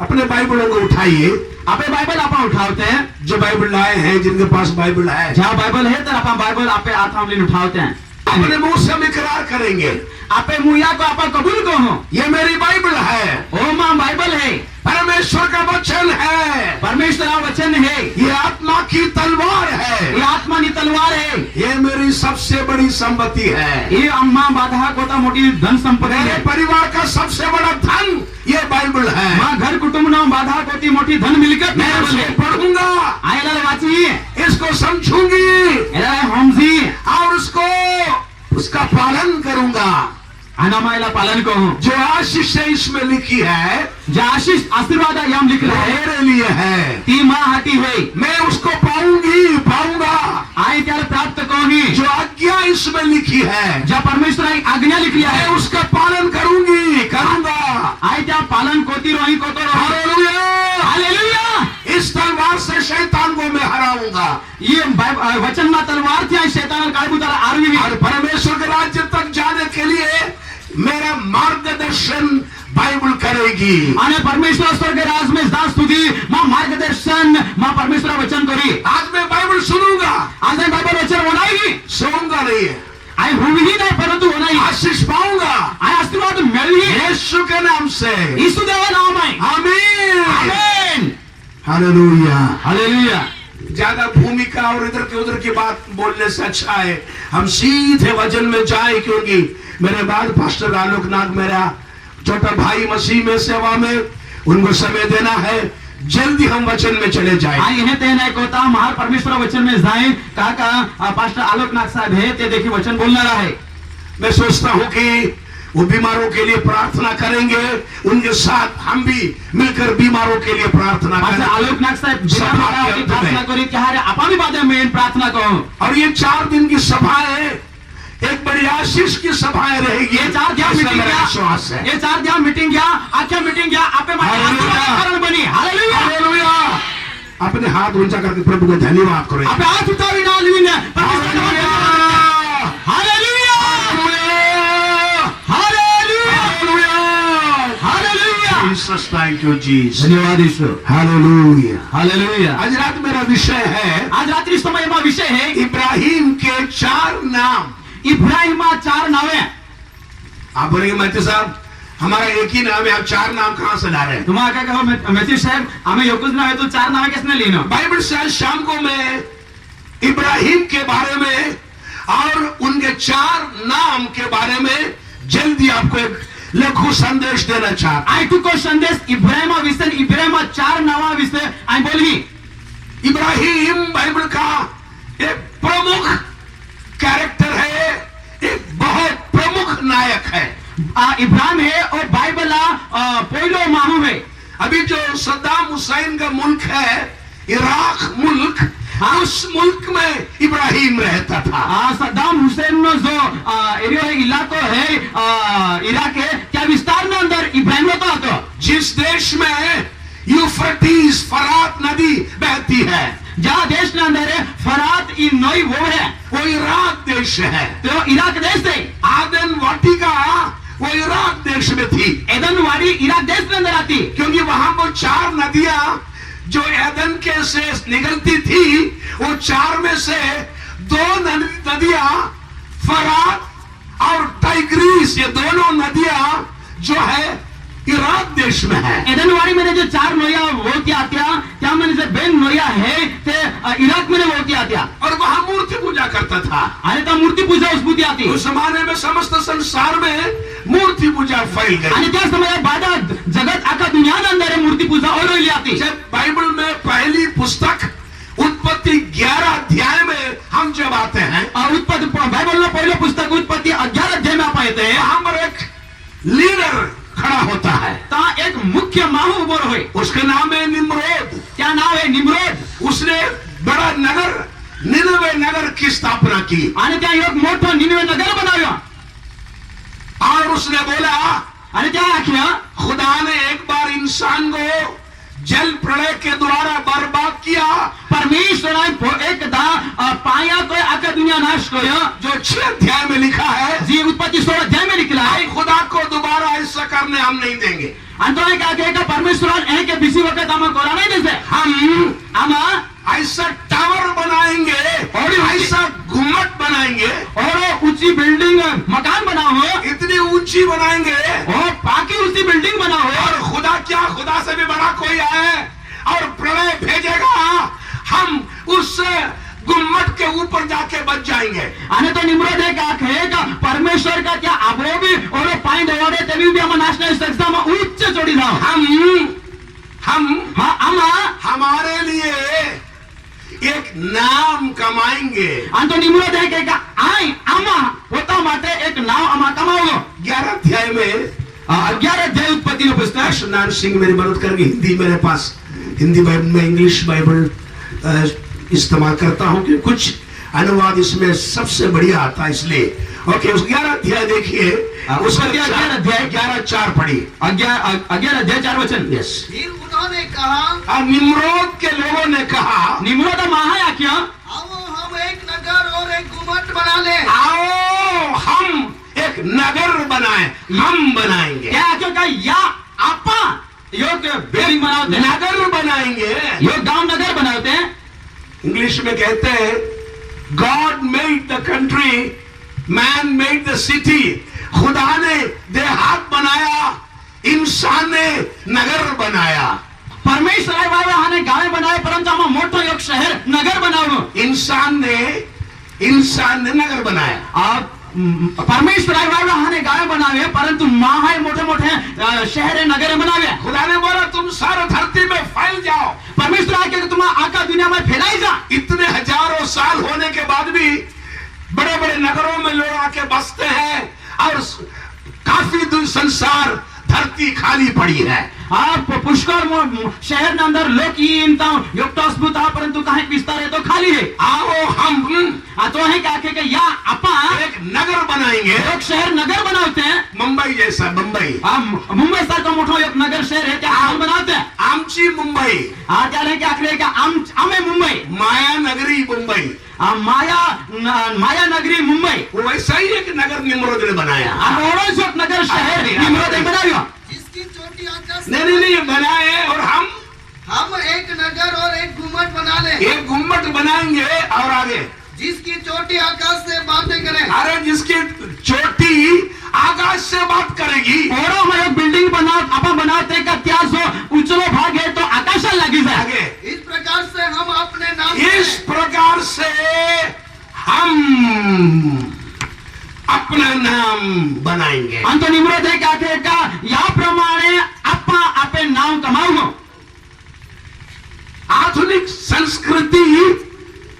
अपने बाइबलों को उठाइए, आपे बाइबल आप उठावते हैं, जो बाइबल लाए हैं, जिनके पास बाइबल है, जहाँ बाइबल है तो आप बाइबल आपे आथामलिन उठावते हैं, अपने मुंह से हम इकरार करेंगे, आपे मुया को आप कबूल को हो, ये मेरी बाइबल है, ओ मां बाइबल है, परमेश्वर का वचन है, परमेश्वर का वचन है, ये आत्मा की तलवार है, ये आत्मा की तलवार है, ये मेरी सबसे बड़ी संपत्ति है, ये अम्मा बाधा कोता मोटी धन संपत्ति मेरे है, परिवार का सबसे बड़ा धन ये बाइबल है, मां घर कुटुंब ना बाधा कोती मोटी धन मिलकत मैं इसको पढ़ूंगा, आयला वाची इसको समझूंगी एला हमजी और उसका पालन करूंगा, अनामायला पालन को हो, जो आशीष इसमें लिखी है, जो आशीष आशीर्वाद यम लिख रहा है मेरे लिए है, ती मां हटी है, मैं उसको पाऊंगा, आए त्याला प्राप्त कोनी, जो आज्ञा इसमें लिखी है, जब परमेश्वर की आज्ञा लिख लिया मैं है, उसका पालन करूंगा, आए त्या पालन कोती रोही को तो हालेलुया, हालेलुया, इस तलवार से शैतान को मैं हराऊंगा, ये वचन में तलवार थी शैतान काबू तारा आरवी और परमेश्वर के राज्य तक जाने के लिए मेरा मार्गदर्शन बाइबल करेगी, અને પરમેશ્વર સ્વર્ગ રાજ में दास स्तुति मां मार्गदर्शन मां परमेश्वर वचन करी, आज मैं बाइबल सुनूंगा, आज मैं बाइबल वचन होनाई सुनूंगा नहीं, आय हुई ही नहीं परंतु होनाई आशीष पाऊंगा, आय आशीर्वाद मिली यीशु के नाम से, यीशु देवा नाम है, आमीन, आमीन, हालेलुया, हालेलुया। ज्यादा भूमिका और इधर की उधर की बात बोलने से अच्छा है हम सीधे वचन में जाए, क्योंकि मेरे बाद पास्टर आलोकनाथ मेरा छोटा भाई मसीह में सेवा में, उनको समय देना है, जल्दी हम वचन में चले जाए। आय इन्हें ते नहीं कोता महार परमेश्वर वचन में जाए, काका पास्टर आलोकनाथ साहब है ते देखिए वचन बोलना रहा है, मैं सोचता हूँ कि वो बीमारों के लिए प्रार्थना करेंगे, उनके साथ हम भी मिलकर बीमारों के लिए प्रार्थना पास्टर करें, आलोकनाथ साहब सभा के अंत में। प्रार्थना करी क्या है अपनी बातें में प्रार्थना करो, और ये 4 दिन की सभाएं एक बड़ी आशीष की सभाएं रहेगी, ये 4 दिन ऐसा मीटिंग मेरा क्या, विश्वास है, ये 4 दिन मीटिंग क्या, आख्या मीटिंग क्या, आपे मारे हालेलुया। कारण बनी, हालेलुया, हालेलुया, अपने हाथ ऊंचा करके प्रभु को धन्यवाद करें, आपे हाथ उठावी ना लीन hallelujah, hallelujah, hallelujah, hallelujah, Jesus, thank you, Jesus. धन्यवाद ईश्वर, हालेलुया। हालेलुया। आज रात मेरा विषय है, आज रात्रि समय में विषय है इब्राहिम के 4 नाम। इब्राहिमा 4 नावे, आप बोलेंगे महती साहब हमारा एक ही नाम है, आप 4 नाम कहां से ला रहे हैं? तुम्हारा क्या कहो मैथ्यू साहब, हमें योकुज ना है तो 4 नावे किसने लेना? बाइबल से आज शाम को मैं इब्राहिम के बारे में और उनके 4 नाम के बारे में जल्दी आपको एक लघु संदेश देना चाहता हूं। आई टू को संदेश इब्राहिमा विषय, इब्राहिमा 4 नावा विषय आई बोली। इब्राहिम बाइबल का एक प्रमुख कैरेक्टर है, एक बहुत प्रमुख नायक है। इब्राहिम है और बाइबल पहलो माहू है। अभी जो सद्दाम हुसैन का मुल्क है, इराक मुल्क, उस मुल्क में इब्राहिम रहता था। सद्दाम हुसैन नो जो एरिया इलाको है इराक है, क्या विस्तार में अंदर इब्राहिम होता तो जिस देश में यूफ्रटीज फरात नदी बहती है, जहाँ देश के अंदर है फरात ई नई वो है, वो इराक देश है। तो इराक देश है। आदन वाटिका वो इराक देश में थी, एदन वाड़ी इराक देश के अंदर आती, क्योंकि वहां वो 4 नदियां जो एदन के से निकलती थी, वो 4 में से 2 नदियां फरात और टाइग्रीस, ये दोनों नदियां जो है इराक देश में है। एदनवाड़ी में जो 4 नोया वो क्या क्या मैंने से बेन नोया है ते इराक में वो क्या और वहां मूर्ति पूजा करता था। अरे तो मूर्ति पूजा उस बुद्धि आती उस जमाने में समस्त संसार में मूर्ति पूजा फैल गई। अरे क्या समय बाधा जगत आका दुनिया के अंदर है मूर्ति पूजा और रोई आती। जब बाइबल में पहली पुस्तक उत्पत्ति 11 अध्याय में हम जब आते हैं, उत्पत्ति बाइबल में पहले पुस्तक उत्पत्ति 11 अध्याय में आप आए थे, वहां पर एक लीडर खड़ा होता है, ता एक मुख्य माहू उबर हुए, उसका नाम है निम्रोद। क्या नाम है? निम्रोद। उसने बड़ा नगर निनवे नगर की स्थापना की, आणि त्या एक मोठा निनवे नगर बनाया और उसने बोला, आणि त्या आख्या खुदा ने एक बार इंसान को जल प्रलय के द्वारा बर्बाद किया, परमेश्वराने एकदा पाया को आका दुनिया नाश कयो, जो 6 अध्याय में लिखा है, जी उत्पत्ति 16 अध्याय में निकला है। खुदा को दोबारा ऐसा करने हम नहीं देंगे। अंतों का कहेगा परमेश्वरान है के बिसी वक्त हम कोरा नहीं देसे, हम ऐसा टावर बनाएंगे और ऐसा गुम्मट बनाएंगे और ऊंची बिल्डिंग मकान बनाओ, इतनी ऊंची बनाएंगे और बाकी ऊंची बिल्डिंग बनाओ, और खुदा क्या, खुदा से भी बड़ा कोई आए और प्रलय भेजेगा, हम उस गुम्मट के ऊपर जाके बच जाएंगे। अने तो निम्रोद है का कहेगा परमेश्वर का क्या आबरो भी और पाइन दवाड़े तभी भी हम नेशनल सक्सेस में उच्च चढ़ी जाओ। हम हमारे लिए एक नाम कमाएंगे। अंतो निम्रोद है कहेगा आई अमा होता माटे एक नाम अमा कमाओ। 11 अध्याय में 11 अध्याय उत्पत्ति का पुस्तक। सत्यनारायण सिंह मेरी मदद करके, हिंदी मेरे पास, हिंदी बाइबल में इंग्लिश बाइबल इस्तेमाल करता हूं कि कुछ अनुवाद इसमें सबसे बढ़िया आता है, इसलिए ओके। उस 11 अध्याय देखिए, उसका 11 अध्याय 11:4 पढ़ी। 11 अध्याय 4 वचन। यस। फिर उन्होंने कहा, निम्रोद के लोगों ने कहा, निम्रोद महाया क्या, आओ हम एक नगर और एक गुम्मट बना ले। आओ हम एक नगर बनाएं, हम बनाएंगे। क्या क्योंकि या आपा योग बिल्डिंग बनाते हैं, नगर बनाएंगे, योग गांव नगर बनाते हैं। इंग्लिश में कहते हैं God made the country, man made the city. खुदा ने देहात बनाया, इंसान ने नगर बनाया। परमेश्वर ने गाँव बनाए, परंतु हम मोटो योग शहर नगर बनाओ। इंसान ने नगर बनाया। आप परमेश्वर ने गाँव बनावे, परंतु माँ मोटे मोटे शहर नगर बनावे। खुदा ने बोला तुम सारे धरती में फैल जाओ। परमेश्वर आके तुम आका दुनिया में फैलाई जा। इतने हजारों साल होने के बाद भी बड़े बड़े नगरों में लोग आके बसते हैं और काफी संसार धरती खाली पड़ी है। आप पुष्कर शहर के अंदर लोग युक्ता परंतु कहीं विस्तार है तो खाली है। आओ हम तो है क्या के या अपा एक नगर बनाएंगे, एक शहर नगर बनाते हैं। मुंबई जैसा, मुंबई सर का मोटा एक नगर शहर है, क्या हम बनाते हैं। आमची मुंबई, क्या क्या आमे मुंबई, माया नगरी मुंबई, माया नगरी मुंबई, वैसा ही एक नगर निम्रोद ने बनाया। नगर शहर निम्रोद ने बनाया, जिसकी चोटी आकाश नहीं बनाए। और हम एक नगर और एक गुम्मट बना ले। एक गुम्मट बनाएंगे और आगे जिसकी चोटी आकाश से बातें करे। अरे जिसकी चोटी आकाश से बात करेगी। और हम एक बिल्डिंग बनाते का क्या सो उचलो भाग है तो आकाश लगी जाए। आगे इस प्रकार से हम अपने नाम इस प्रकार से हम अपना नाम बनाएंगे। अंत निम्रोद है का या प्रमाणे अपा आपे नाम कमाओ। आधुनिक संस्कृति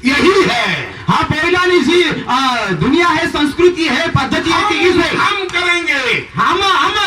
यही है। हाँ, पहला सी दुनिया है, संस्कृति है, पद्धति है कि इस है। हम करेंगे, हम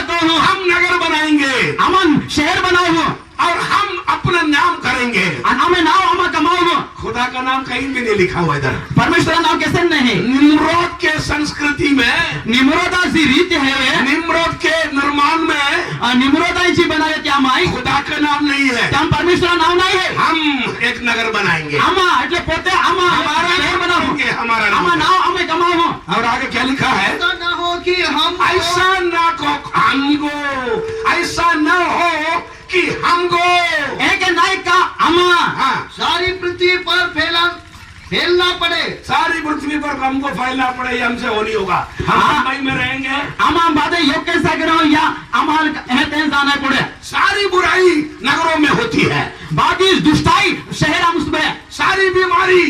कहो, हम नगर बनाएंगे, हम शहर बनाओ और हम अपना नाम करेंगे। हमें नाम हम कमाओ। खुदा का नाम कहीं भी नहीं लिखा हुआ इधर। परमेश्वर का नाम कैसे नहीं। निम्रोद के संस्कृति में निम्रोदा सी रीत है, निम्रोद के निर्माण में निम्रोदा जी बनाए क्या माई खुदा का नाम नहीं है। हम परमेश्वर नाम नहीं है। हम एक नगर बनाएंगे, એટલે પોતે हमारा शहर नाम बनाओ, बनाएंगे, हमारा हम नाम। नाम हमें कमाओ। और आगे क्या लिखा है, ऐसा न हो कि हम ऐसा ना को हमको, ऐसा न हो कि हमको एक नायक का अमा सारी पृथ्वी पर फैलना पड़े। सारी पृथ्वी पर हमको फैलना पड़े, ये हमसे हो नहीं होगा। हम मुंबई में रहेंगे, अमा बातें योग कैसा करो या अमाल जाना पड़े। सारी बुराई नगरों में होती है, बाकी दुष्टाई शहर हम उसमें, सारी बीमारी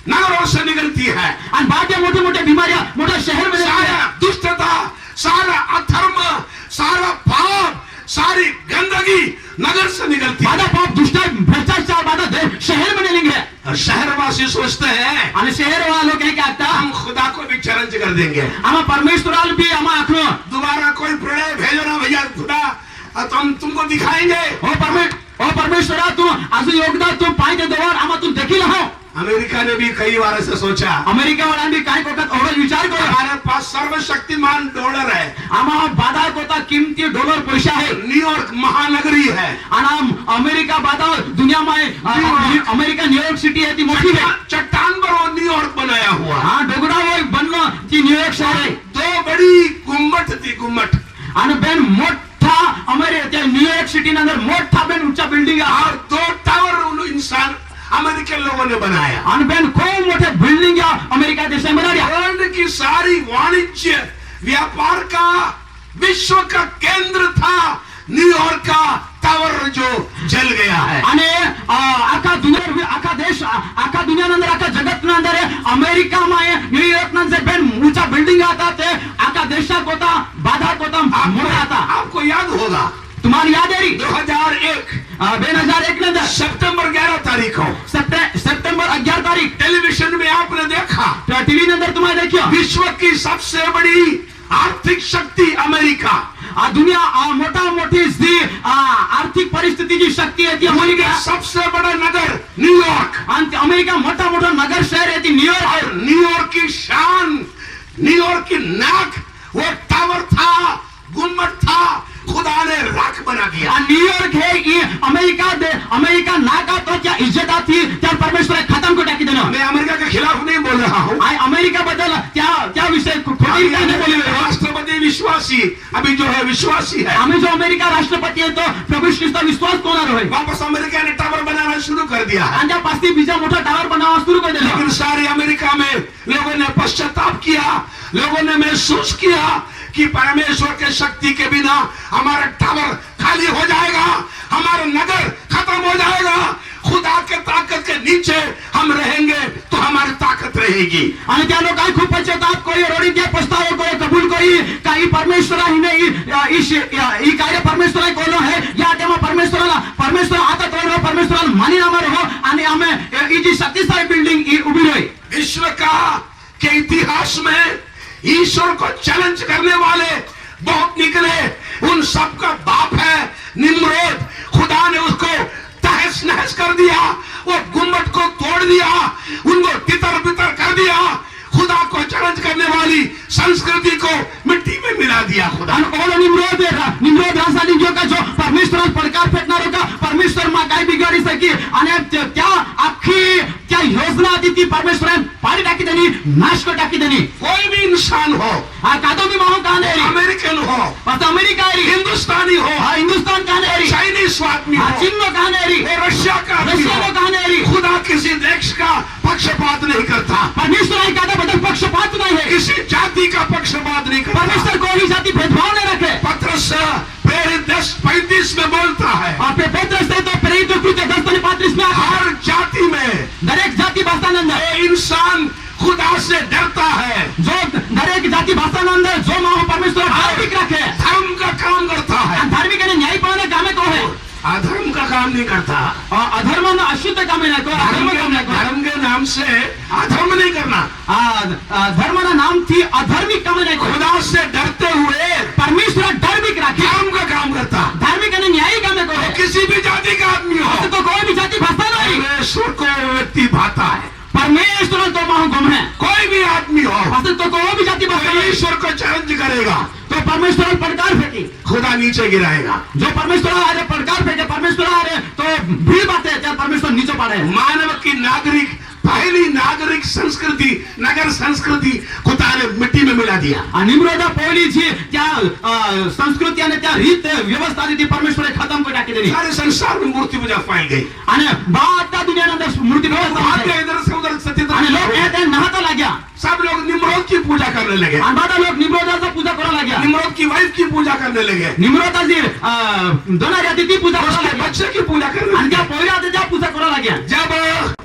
नगरों से निकलती है, और बाकी मोटे मोटे बीमारियां मोटे शहर में सारा दुष्टता, सारा अधर्म, सारा पाप, सारी गंदगी नगर से निकलती है। बाधा पाप दुष्टाई भ्रष्टाचार बाधा शहर में निकलेंगे। और शहरवासी सोचते हैं और शहर वालों क्या कहता हम खुदा को भी चैलेंज कर देंगे, हम परमेश्वर भी हम आखो दोबारा कोई प्रलय भेजो ना भैया खुदा, तो हम तुमको दिखाएंगे। ओ परमेश्वर तुम आज योगदान तुम पाएंगे दोबार हम तुम देखी रहो। अमेरिका ने भी कई बार ऐसे सोचा, अमेरिका वाल्यांनी काही वखत एवढं विचार केला, हमारे पास सर्वशक्तिमान डॉलर है, आम्हा बाजार कोता किमती डॉलर पैसे आहे, न्यूयॉर्क महानगरी है, आणि अमेरिका बाजार दुनियामध्ये अमेरिका न्यूयॉर्क सिटी आहे ती मोठी आहे. चट्टान पर वो न्यूयॉर्क बनाया हुआ, हा डोंगरावर बनलं ती न्यूयॉर्क शहर आहे. दो बड़ी गुम्मट थी, गुम्मट, आणि बेन मोठा अमेरिका न्यूयॉर्क सिटी नंतर मोठा बेन उंचा बिल्डिंग आहे. और दो टावर इंसान अमेरिकन लोगों ने बनाया. आणि बेन खूप मोठे बिल्डिंग या अमेरिका देशामध्ये बनवल्या. वर्ल्ड की सारी वाणिज्य व्यापार का विश्व का केंद्र था न्यूयॉर्क का टावर जो जल गया है. आणि आखा दुनिया आखा देश आखा दुनिया नंतर आखा जगत नंतर अमेरिका माय न्यूयॉर्क नंतर बेन ऊंचा बिल्डिंग आता ते आखा देशात होता बाजार होता मोठा आता. आपको याद होगा तुम्हाला याद आहे 2001 2001 नंतर सितंबर 11 तारीख को सप्टेंबर 11 तारीख टेलीविजन में आपने देखा, टीव्ही नंतर तुम्हाला देखियो विश्व की सबसे बड़ी आर्थिक शक्ति अमेरिका, दुनिया मोठा मोठी जी आर्थिक परिस्थितीची शक्ती आहे ती अमेरिका. सबसे बड़ा नगर न्यूयॉर्क, आणि अमेरिका मोठा मोठा नगर शहर आहे ती न्यूयॉर्क. और न्यूयॉर्क की शान, न्यूयॉर्क की नाक, वो टावर था, गुम्मट था, खुदा ने राख बना दिया. न्यूयॉर्क हे अमेरिका नाका तो क्या इज्जत थी त्या परमेश्वर खत्म को टाकी देना. मैं अमेरिका के खिलाफ नहीं बोल रहा हूँ, अमेरिका बदल त्या विषय खोटी नहीं बोली. राष्ट्रपति विश्वासी अभी जो है विश्वासी है. आम्ही जो अमेरिका राष्ट्रपती आहे तो प्रभू ख्रिस्ता विश्वास कोणार होय. वापस अमेरिका ने टावर बनाना शुरू कर दिया है. आणि त्या पास्ती बीजा मोठा टावर बनावा सुरू कर दिला. लेकिन सारी अमेरिका में लोगों ने पश्चाताप किया, लोगों ने महसूस किया कि परमेश्वर के शक्ति के बिना हमारा टावर खाली हो जाएगा, हमारा नगर खत्म हो जाएगा. खुदा के ताकत के नीचे हम रहेंगे तो हमारी ताकत रहेगी. आणि त्या लोकांनी खूप पश्चाताप कोई रोडी त्या पस्ताव कोई कबूल कोई काही परमेश्वर ही कार्य परमेश्वर कोलो है या तेव्हा परमेश्वर आता तो परमेश्वर मानी नामार हो आणि आम्ही ही जी शक्तिशाली बिल्डिंग उभी रही. विश्व का के इतिहास में ईश्वर को चैलेंज करने वाले बहुत निकले. उन सबका बाप है निम्रोद. खुदा ने उसको तहस नहस कर दिया, वो गुम्मट को तोड़ दिया, उनको तितर बितर कर दिया. खुदा को चैलेंज करने वाली संस्कृति को मिट्टी में मिला दिया खुदा. आणि निम्रोद रासायनिक का जो परमेश्वर पडकार फेकणार होता, परमेश्वर मा काय बिगाडी सकी आणि त्या अख्खी त्या योजना होती ती परमेश्वरान पाडी टाकी देनी, नाश को टाकी देनी. कोई भी इंसान हो, कादो भी माहो काने अमेरिकन हो, अमेरिका हिंदुस्तानी हो, हिंदुस्तान काने चाइनीज आदमी हो, चीन में काने रशिया का आदमी हो, काने खुदा किसी देश का पक्षपात नहीं करता. परमेश्वर का बदल पक्षपात नहीं है. किसी जाति का पक्षपात नहीं करता. परमेश्वर कोई जाति भेदभाव नहीं रखे. पत्रस प्रेरित 10:35 में बोलता है, पेत्रस तो प्रेरित कृत्य 10:35 में हर जाति में दरेक जाति भाषानंद इंसान खुदा से डरता है. जो दरेक जाति भाषानंद जो माहो परमेश्वर धार्मिक रखे, धर्म का काम करता है. धार्मिक आणि न्याय पाळणे कामे को है. अधर्म का काम नहीं करता. अधर्म न अशुद्ध कामे नाही को. धर्म के नाम से अधर्म नहीं करना. धर्म ना नाम थी अधर्मिक कामे नाही को. खुदा से डरते हुए परमेश्वर धार्मिक रखे, धर्म का काम करता. धार्मिक आणि न्यायी कामे को है. किसी भी जाति का आदमी हो, तो कोई भी जाति भाषा नहीं. परमेश्वर को व्यक्ति भाता है. परमेश्वर तो माहो गुम है. कोई भी आदमी हो, तो कोई भी जाति भाषा नहीं. ईश्वर को चैलेंज करेगा तो परमेश्वर पड़कार फेंकी, खुदा नीचे गिराएगा. जो परमेश्वर आ रहे पड़कार फेंके, परमेश्वर आ रहे तो भीड़ बातें क्या परमेश्वर नीचे पड़े. मानव की नागरिक पहली नागरिक संस्कृति नगर संस्कृती खुदा ने मिट्टी में मिला दिया. निम्रोदा पहिली जी त्या संस्कृती आणि त्या रीत व्यवस्था ती परमेश्वर खत्म को टाकी दिली. सारे संसार में मूर्ति पूजा फैल गई. आणि बाता दुनिया नंतर मूर्ति व्यवस्था इधर से उधर सत्य आणि लोग येते नहाता लाग्या. सब लोग निम्रोद की पूजा करने लगे. आणि बाता लोग निम्रोदाचा पूजा करा लाग्या. निम्रोद की वाइफ की पूजा करने लगे. निम्रोदाची दोनारी आदिती पूजा करा लाग्या. बच्चे की पूजा करने आणि त्या पहिल्या आदित्या पूजा करा लाग्या. जब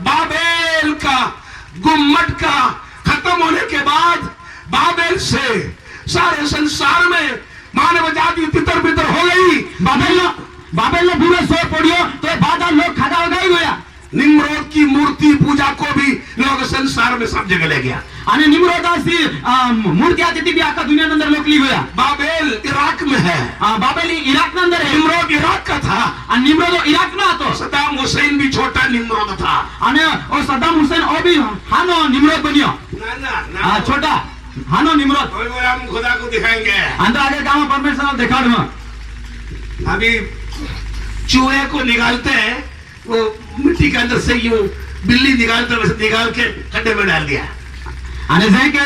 बाबेल का गुम्मट का खत्म होने के बाद बाबेल से सारे संसार में मानव जाति तितर बितर हो गई. बाबेल ने बुरा सो पड़ियो तो बादा लोग खड़ा हो गया. निम्रोद की मूर्ति पूजा को भी लोग संसार में सब जगह ले गया. आणि निम्रोदाची मूर्ती आदिती भी आखा दुनिया नंतर लोकली गया. बाबेल इराक में है. बाबेल इराक नंतर है. निम्रोद इराक का था। અને નિમ્રોદ ઇરાકનો હતો सद्दाम हुसैन भी छोटा निम्रोद था। અને સદ્દામ હુસેન ઓ બી હાનો નિમ્રોદ બન્યો ना ना ना આ છોટા હાનો નિમ્રોદ कोई बोले हम खुदा को दिखाएंगे। અને તો આગળ ગામમાં પરમેશ્વરને દેખાડમાં अभी चूहे को निकालते हैं, वो मिट्टी के अंदर से यूं बिल्ली निकालते वैसे निकाल के खड्डे में डाल दिया। અને જેમ કે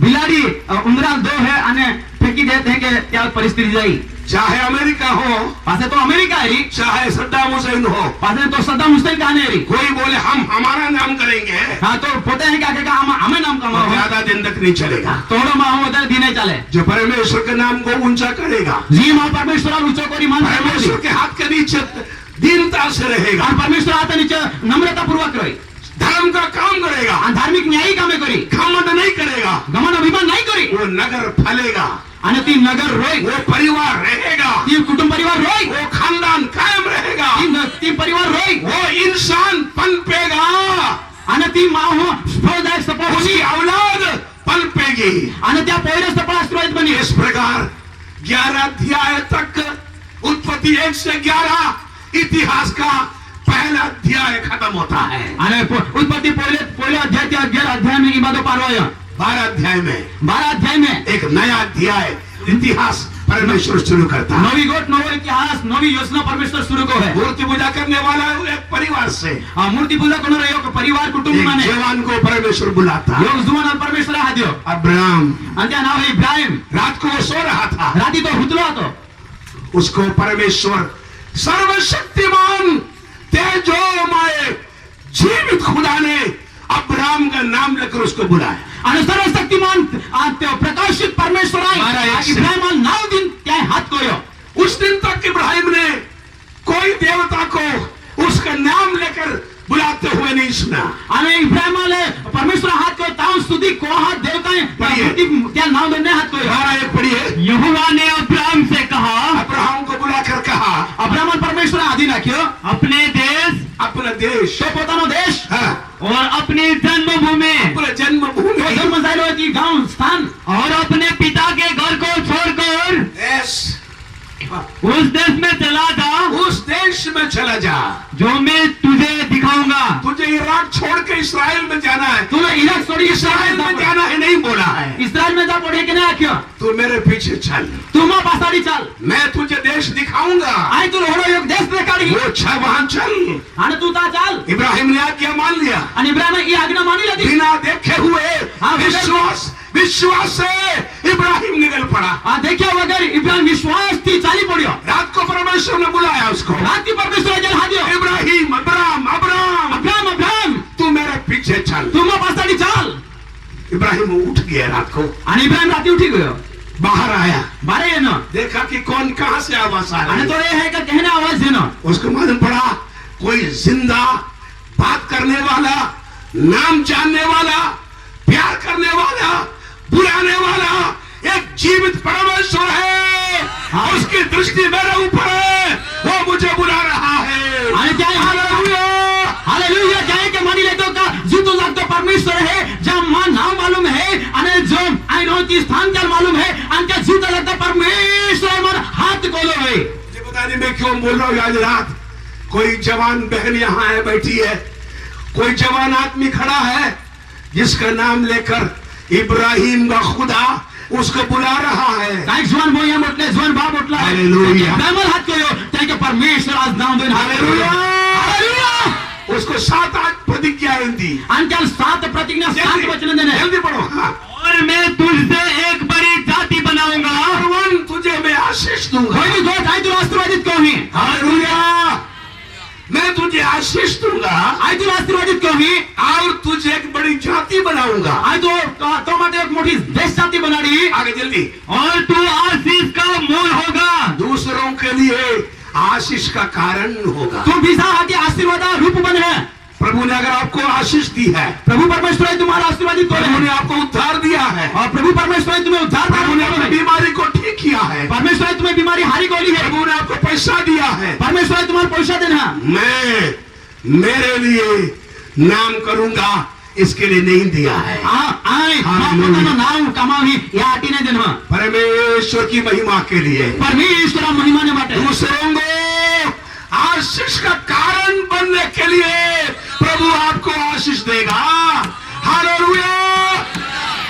બિલાડી ઉંદરા દો હે અને ફેંકી દેते हैं કે ત્યાં પરિસ્થિતિ જાય चाहे अमेरिका हो, પાસે તો અમેરિકા હરી चाहे सद्दाम हुसैन हो, પાસે તો સદ્દામ હુસેન કાને હરી कोई बोले हम हमारा नाम करेंगे હા તો પોતે હે કે અમે નામ तो કમાવો ज्यादा दिन तक नहीं चलेगा। તોડો માં હું વધારે દી નહીં ચાલે जो परमेश्वर के नाम को ऊंचा करेगा, જી માં પરમેશ્વર ઊંચો કરી માન परमेश्वर के हाथ के नीचे दीनता से रहेगा, और परमेश्वर आता नीचे नम्रता पूर्वक रही धर्म का काम करेगा, और धार्मिक न्यायी कामे करी घमंड नहीं करेगा, गमन अभिमान नहीं करी वो नगर फैलेगा, અને તી નગર રોય वो परिवार रहेगा, ती कुटुंब परिवार रोय वो खानदान कायम रहेगा, ती परिवार रोय वो इंसान पनपेगा, અને ती માહો ફળદાયક સપોર્ટ उसकी औलाद पनपेगी। અને ત્યાં પોયરો સપોર્ટ આશીર્વાદ બની इस प्रकार 11 अध्याय तक उत्पत्ति 1 से 11 इतिहास का पहला अध्याय खत्म होता है। અને ઉત્પત્તિ પહેલો અધ્યાય થી 11 અધ્યાય में ઈબાદો પારવાયો 12 अध्याय में 12 अध्याय में एक नया अध्याय इतिहास परमेश्वर शुरू करता है। नवी गोट नवो इतिहास नवी योजना परमेश्वर शुरू को है मूर्ति पूजा करने वाला एक परिवार से मूर्ति पूजा करने रहो एक परिवार कुटुंब एक माने जवान को परमेश्वर बुलाता है। योग जुवान परमेश्वर हाद्यो अब्राहम, अंत्या नाव है इब्राहिम रात को वो सो रहा था, राती तो हुतलो હતો उसको परमेश्वर सर्वशक्तिमान तेजोमय जीवित खुदा ने अब्राहम का नाम लेकर उसको बुलाया। અને સર્વશક્તિમાન પ્રકાશિત પરમેશ્વરાય ઇબ્રાહિમ નામ દિન ત્યાં હાથ કોયો उस दिन तक इब्राहिम ने कोई देवता को उसका नाम लेकर बुलाते हुए नहीं सुना। અને ઇબ્રાહિમને પરમેશ્વર હાથ કોયો તાવ સુધી કોહા દેવતાએ ત્યાં નામ દને હાથ કોયો 12 पढ़िए। यहोवा ने अब्राहम से कहा अब्राहम को बुलाकर कहा, अब्राहम परमेश्वर आदि नाख्यो अपने देश तो पोतानो देश हाँ, और अपनी जन्मभूमि अपने जन्मभूमि तो जन्म जायलो की गांव स्थान और अपने पिता के घर को छोड़कर देश उस देश में चला जा उस देश में चला जा जो मैं तुझे दिखाऊंगा। तुझे इराक छोड़ के इसराइल में जाना है। तूने इराक छोड़ी इसराइल में जाना है नहीं बोला है, इसराइल में जा पड़े कि नहीं आख्यो तू मेरे पीछे चल, तुम पासाड़ी चल मैं तुझे देश दिखाऊंगा। आई तू होड़ो एक देश देखाड़ी वो अच्छा वहां चल। आने तू ता चल इब्राहिम ने आज्ञा मान लिया, અને इब्राहिम ये आज्ञा मानी लेती बिना देखे हुए हाँ, विश्वास से इब्राहिम निकल पड़ा। आ देखियो वगर इब्राहिम विश्वास थी चाली पड़ियो रात को परमेश्वर ने बुलाया उसको, रात की परमेश्वर जल हादियो इब्राहिम अब्राम अब्राम अब्राहम अब्राहम तू मेरे पीछे चल। तुम पासाड़ी चल। इब्राहिम उठ गया रात को, અને इब्राहिम राती उठी गयो बाहर आया, बारे है ना देखा कि कौन कहां से आवाज आ અને रही તો है। ये है कि कहने आवाज है ना उसको मालूम पड़ा कोई जिंदा बात करने वाला, नाम जानने वाला, प्यार करने वाला, बुलाने वाला एक जीवित परमेश्वर है। उसकी दृष्टि मेरे ऊपर है, वो मुझे बुला रहा है। અને ત્યાં હાલેलुया हालेलुया जाए के मानी लेतो का जीतो लगतो परमेश्वर है जब मां नाम मालूम है અને जो आई नो की स्थान क्या मालूम है अनके जीतो लगता परमेश्वर मन हाथ खोलो है। मुझे पता नहीं मैं क्यों बोल रहा हूँ आज रात। कोई जवान बहन यहाँ है बैठी है, कोई जवान आदमी खड़ा है जिसका नाम लेकर इब्राहिम का खुदा उसको बुला रहा है। काही जवान बोया म्हटले जवान बाप म्हटला हालेलुया। ब्राह्मण हात कोयो त्याके परमेश्वर आज नाम देन हालेलुया। हालेलुया। उसको 7-8 प्रतिज्ञाएं दी। आणि त्याला 7 प्रतिज्ञा 7 वचन देने जल्दी पढ़ो। हाँ। और मैं तुझसे एक बड़ी जाति बनाऊंगा भगवान तुझे मैं आशीष दूंगा। कोई दो ढाई तू आशीर्वादित कोही हालेलुया। मैं तुझे आशीष दूंगा आई तू आशीर्वादित कोही और तुझे एक बड़ी जाति बनाऊंगा। आई तो माटे एक मोठी देश जाति बनाड़ी आगे जल्दी। और तू आशीष का मूल होगा दूसरों के लिए आशीष का कारण होगा। तू बीजा हाथी आशीर्वाद रूप बन है। प्रभु ने अगर आपको आशीष दी है, प्रभु परमेश्वर ने तुम्हारा आशीर्वादित करे प्रभु ने आपको उद्धार दिया है, और प्रभु परमेश्वर ने तुम्हें उद्धार प्रभु ने अपनी बीमारी को ठीक किया है, परमेश्वर ने तुम्हें बीमारी हारी गोली है, प्रभु ने आपको पैसा दिया है, परमेश्वर ने तुम्हारा पैसा देना मैं मेरे लिए नाम करूंगा इसके लिए नहीं दिया है। नाम कमावी या आटी ने देना परमेश्वर की महिमा के लिए, परमेश्वर महिमा ने बाटे देगा। हालेलुया।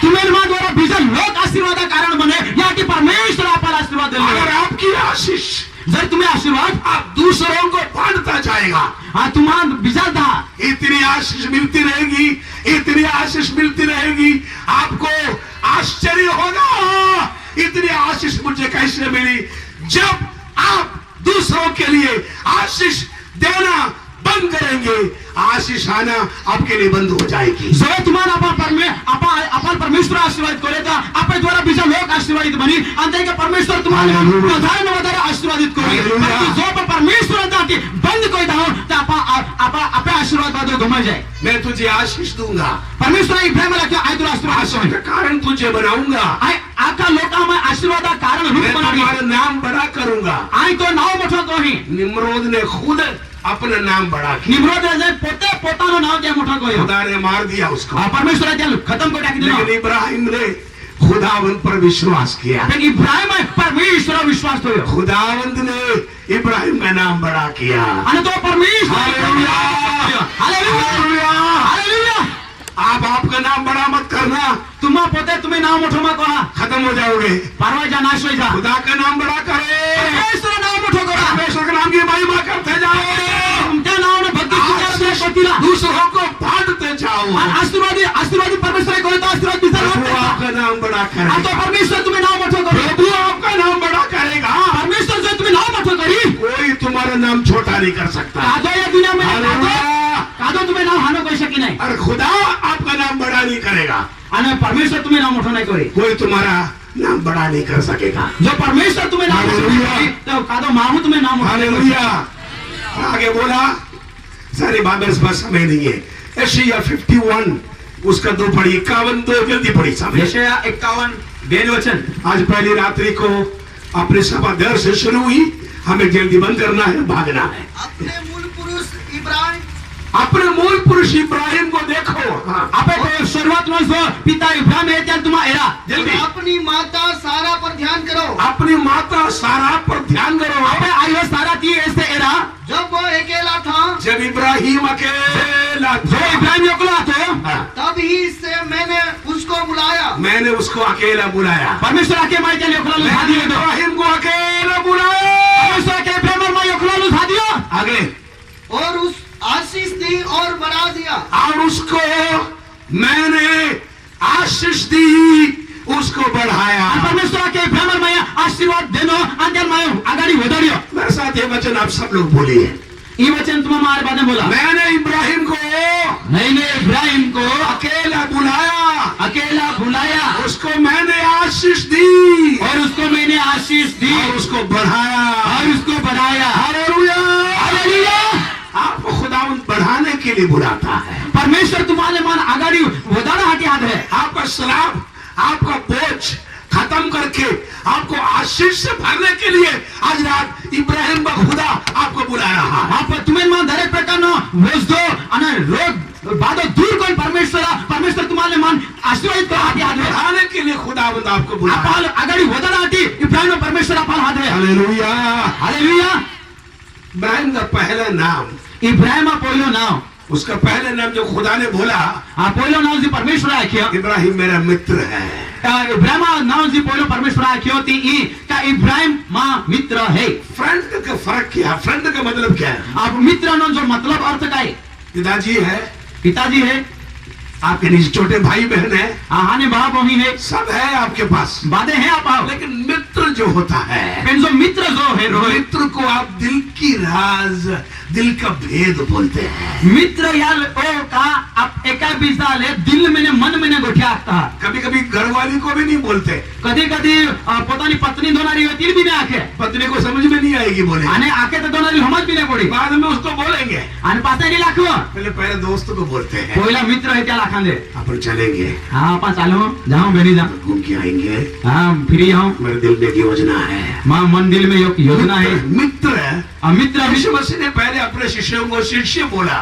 तुम्ही द्वारा बीजा लोक आशीर्वादा कारण बने या की परमेश्वर आपल्याला आशीर्वाद अगर देईल। आपकी आशीष जर तुम्ही आशीर्वाद आप दूसरों को बांटता जाएगा, हा तुम्हाला बीजा दा इतनी आशीष मिलती रहेगी, इतनी आशीष मिलती रहेगी, आपको आश्चर्य होगा इतनी आशीष मुझे कैसे मिली। जब आप दूसरों के लिए आशीष देना बंद करेंगे, आशीष आना आपके लिए बंद हो जाएगी। जर तुम्हाला आपण परमेश्वर आशीर्वाद करेगा, आपल्या द्वारा बीजा लोक आशीर्वादित बनी आणि ते परमेश्वर तुम्हाला हालेलुया. વધારે आशीर्वादित करेल। हालेलुया. परंतु जो पण परमेश्वर ताकि बंद कोई दाव तर आपल्या आशीर्वाद बाजू गमाई जाए। मैं तुझे आशीष दूंगा, परमेश्वर इब्राहिमला क्या आहे तुला आशीर्वाद आशीष का कारण तुझे बनाऊंगा, आहे आका लोकांना आशीर्वादा कारण रूप मैं बनावी तुम्हारा नाम बड़ा करूंगा। आहे तो नाव मोठं कोही निम्रोद ने खुद अपना नाम बड़ा किया, निम्रोद राजा पोते पोतानो नाव त्या मोठं कोही खुदा ने मार दिया उसको, परमेश्वर त्याला खतम को टाकी दिला। लेकिन इब्राहिम ने खुदावंत पर विश्वास किया, लेकिन इब्राहिम परमेश्वर विश्वास तो खुदावंत ने इब्राहिम का नाम बड़ा किया। आणि तो परमेश्वर हालेलुया, हालेलुया, हालेलुया। आप आपका नाम बड़ा मत करना, तुम्हा पोते तुम्ही नाव मोठं मत करा, खत्म हो जाओगे। परवा जा नाश होई जा। खुदा का नाम बड़ा करे, परमेश्वर नाव मोठं करा, परमेश्वर के नाम की महिमा करते जाओ, तुमच्या नावाने भक्ती तुमच्या शक्तीला दूसरों को बांटते जाओ, आशीर्वादी परमेश्वर को तो आशीर्वाद दिसा प्रभु आपका नाम बड़ा आणि करे, तो परमेश्वर तुम्ही नाव मोठं करू, प्रभु आपका नाम बड़ा करेगा। परमेश्वर जो तुम्ही नाव मोठं करी कोई तुम्हारा नाम छोटा नहीं कर सकता। कादो या दुनिया में हालेलुया। कादो तुम्ही नाव हानो कोई शकी नाही और खुदा आपका नाम बड़ा नहीं करेगा, आणि परमेश्वर तुम्ही नाव मोठं नाही करी। कोई तुम्हारा नाम बड़ा नहीं कर सकेगा। जो परमेश्वर तुम्ही नाव मोठं हालेलुया. करी तो कादो माहू तुम्ही नाव मोठं नाही करू। हालेलुया। आगे बोला, सारी बातें इस बस समय नहीं है। यशायाह 51 उसका 2 पढ़ी, 51 2 जल्दी पढ़ी समय। यशायाह 51 बेन वचन। आज पहली रात्रि को अपनी सभा देर से शुरू हुई, हमें जल्दी बंद करना है, भागना है। अपने मूल पुरुष इब्राहिम अपने मूल पुरुष इब्राहिम को देखो। हाँ, आपण सुरुवात में जो पिता इब्राहिम है त्या तुम्हा एरा जल्दी अपनी माता सारा पर ध्यान करो। अपनी माता सारा पर ध्यान करो। आपण आयो सारा ती ऐसे एरा जब वो अकेला था जब इब्राहिम अकेला जो था, इब्राहिम योकला तो हाँ, तब ही से मैंने उसको बुलाया। मैंने उसको अकेला बुलाया। परमेश्वर आके माई त्या योकला लुझा मैंने दियो तो इब्राहिम को अकेला बुलाया। परमेश्वर आके इब्राहिम माई योकला लुझा दियो आगे, और उस आशीष दी और बढ़ा दिया। और उसको मैंने आशीष दी, उसको बढ़ाया। आणि परमेश्वर आके इब्राहिम माई आशीर्वाद देनो आणि त्या माई आगाडी वधारियो। मेरे साथ ये वचन आप सब लोग बोलिए। ई वचन तुम्हा मारे बादे बोला, मैंने इब्राहिम को मैंने इब्राहिम को अकेला बुलाया, अकेला बुलाया उसको मैंने आशीष दी और उसको मैंने आशीष दी और उसको बढ़ाया। और उसको बढ़ाया। हालेलुया। हालेलुया। आपको खुदावंत बढ़ाने के लिए बुलाता है। परमेश्वर तुम्हाला मान आगाडी वधारण्यासाठी हात आहे। आपका श्राप, आपका बोझ खत्म करके आपको आशीष से भरने के लिए आज रात इब्राहिम का खुदा आपको बुला रहा है। आप तुम्ही मान दरेक प्रकारનો वजदो અને रोग बाधो दूर करून परमेश्वर तुम्हाला मान आशीर्वादित करण्यासाठी हात आहे। बढ़ाने के लिए खुदावंत आपको बुला रहा है। आपण आगाडी वधारण्यासाठी इब्राहिम परमेश्वर आपण हात आहे। हालेलुया। हालेलुया। इब्राहिम का पहला नाम, इब्राहिम पहिलो नाव, उसका पहला नाम जो खुदा ने बोला, पहिलो नाव जी परमेश्वर आख्यो, इब्राहिम मेरा मित्र है। इब्राहिम नाव जी पहिलो परमेश्वर आख्यो ती ई का इब्राहिम मा मित्र है। फ्रेंड का फर्क क्या है? फ्रेंड का मतलब क्या है? आप मित्र नो जो मतलब अर्थ काय? पिताजी है, पिताजी है, आपके नीचे छोटे भाई बहन है, आहाने बाप वही है, सब है आपके पास, बाधे हैं आप आओ। लेकिन मित्र जो होता है, लेकिन जो मित्र जो है रोहित, मित्र को आप दिल की राज, दिल का भेद बोलते हैं। मित्र यार ओ का आप एका बिजाले दिल में मन में गोठ्या आखता। कभी कभी घरवाली को भी नहीं बोलते, कधी कधी पोतानी पत्नी दोनारी होती भी नहीं आखे, पत्नी को समझ में नहीं आएगी बोले, आणि आखे तो दोनारी समज भी नहीं पड़ी, बाद में उसको बोलेंगे, आणि पातानी लाखो पहले दोस्त को बोलते हैं, पहिला मित्र है त्या लाखांदे, अपन चलेंगे, हाँ आपण चालो जाओ बेनी जा, घूम के आएंगे, हाँ फिरी आओ, मेरे दिल में एक योजना है। मां मन दिल में योजना है। मित्र मित्र यीशु मसीह ने पहले अपने शिष्यों को शिष्य बोला,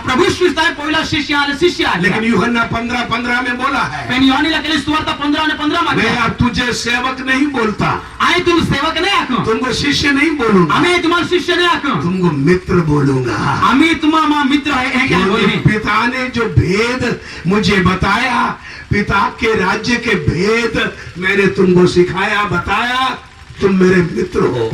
प्रभु स्वीकार पहिला शिष्य आले शिष्य आले लेकिन यूहन्ना 15:15 में बोला है, पण योहानीला केली सुवार्ता 15 आणि 15 मध्ये मैं अब तुझे सेवक नहीं बोलता, आई तुम सेवक नाही आखो तुमको शिष्य नहीं बोलूंगा, आम्ही तुम्हाला शिष्य नाही आखो तुमको मित्र बोलूंगा। आम्ही तुम्हाला मित्र आहे हे काय बोलले पिता ने जो भेद मुझे बताया, पिता के राज्य के भेद मैंने तुमको सिखाया, बताया, तुम मेरे मित्र हो।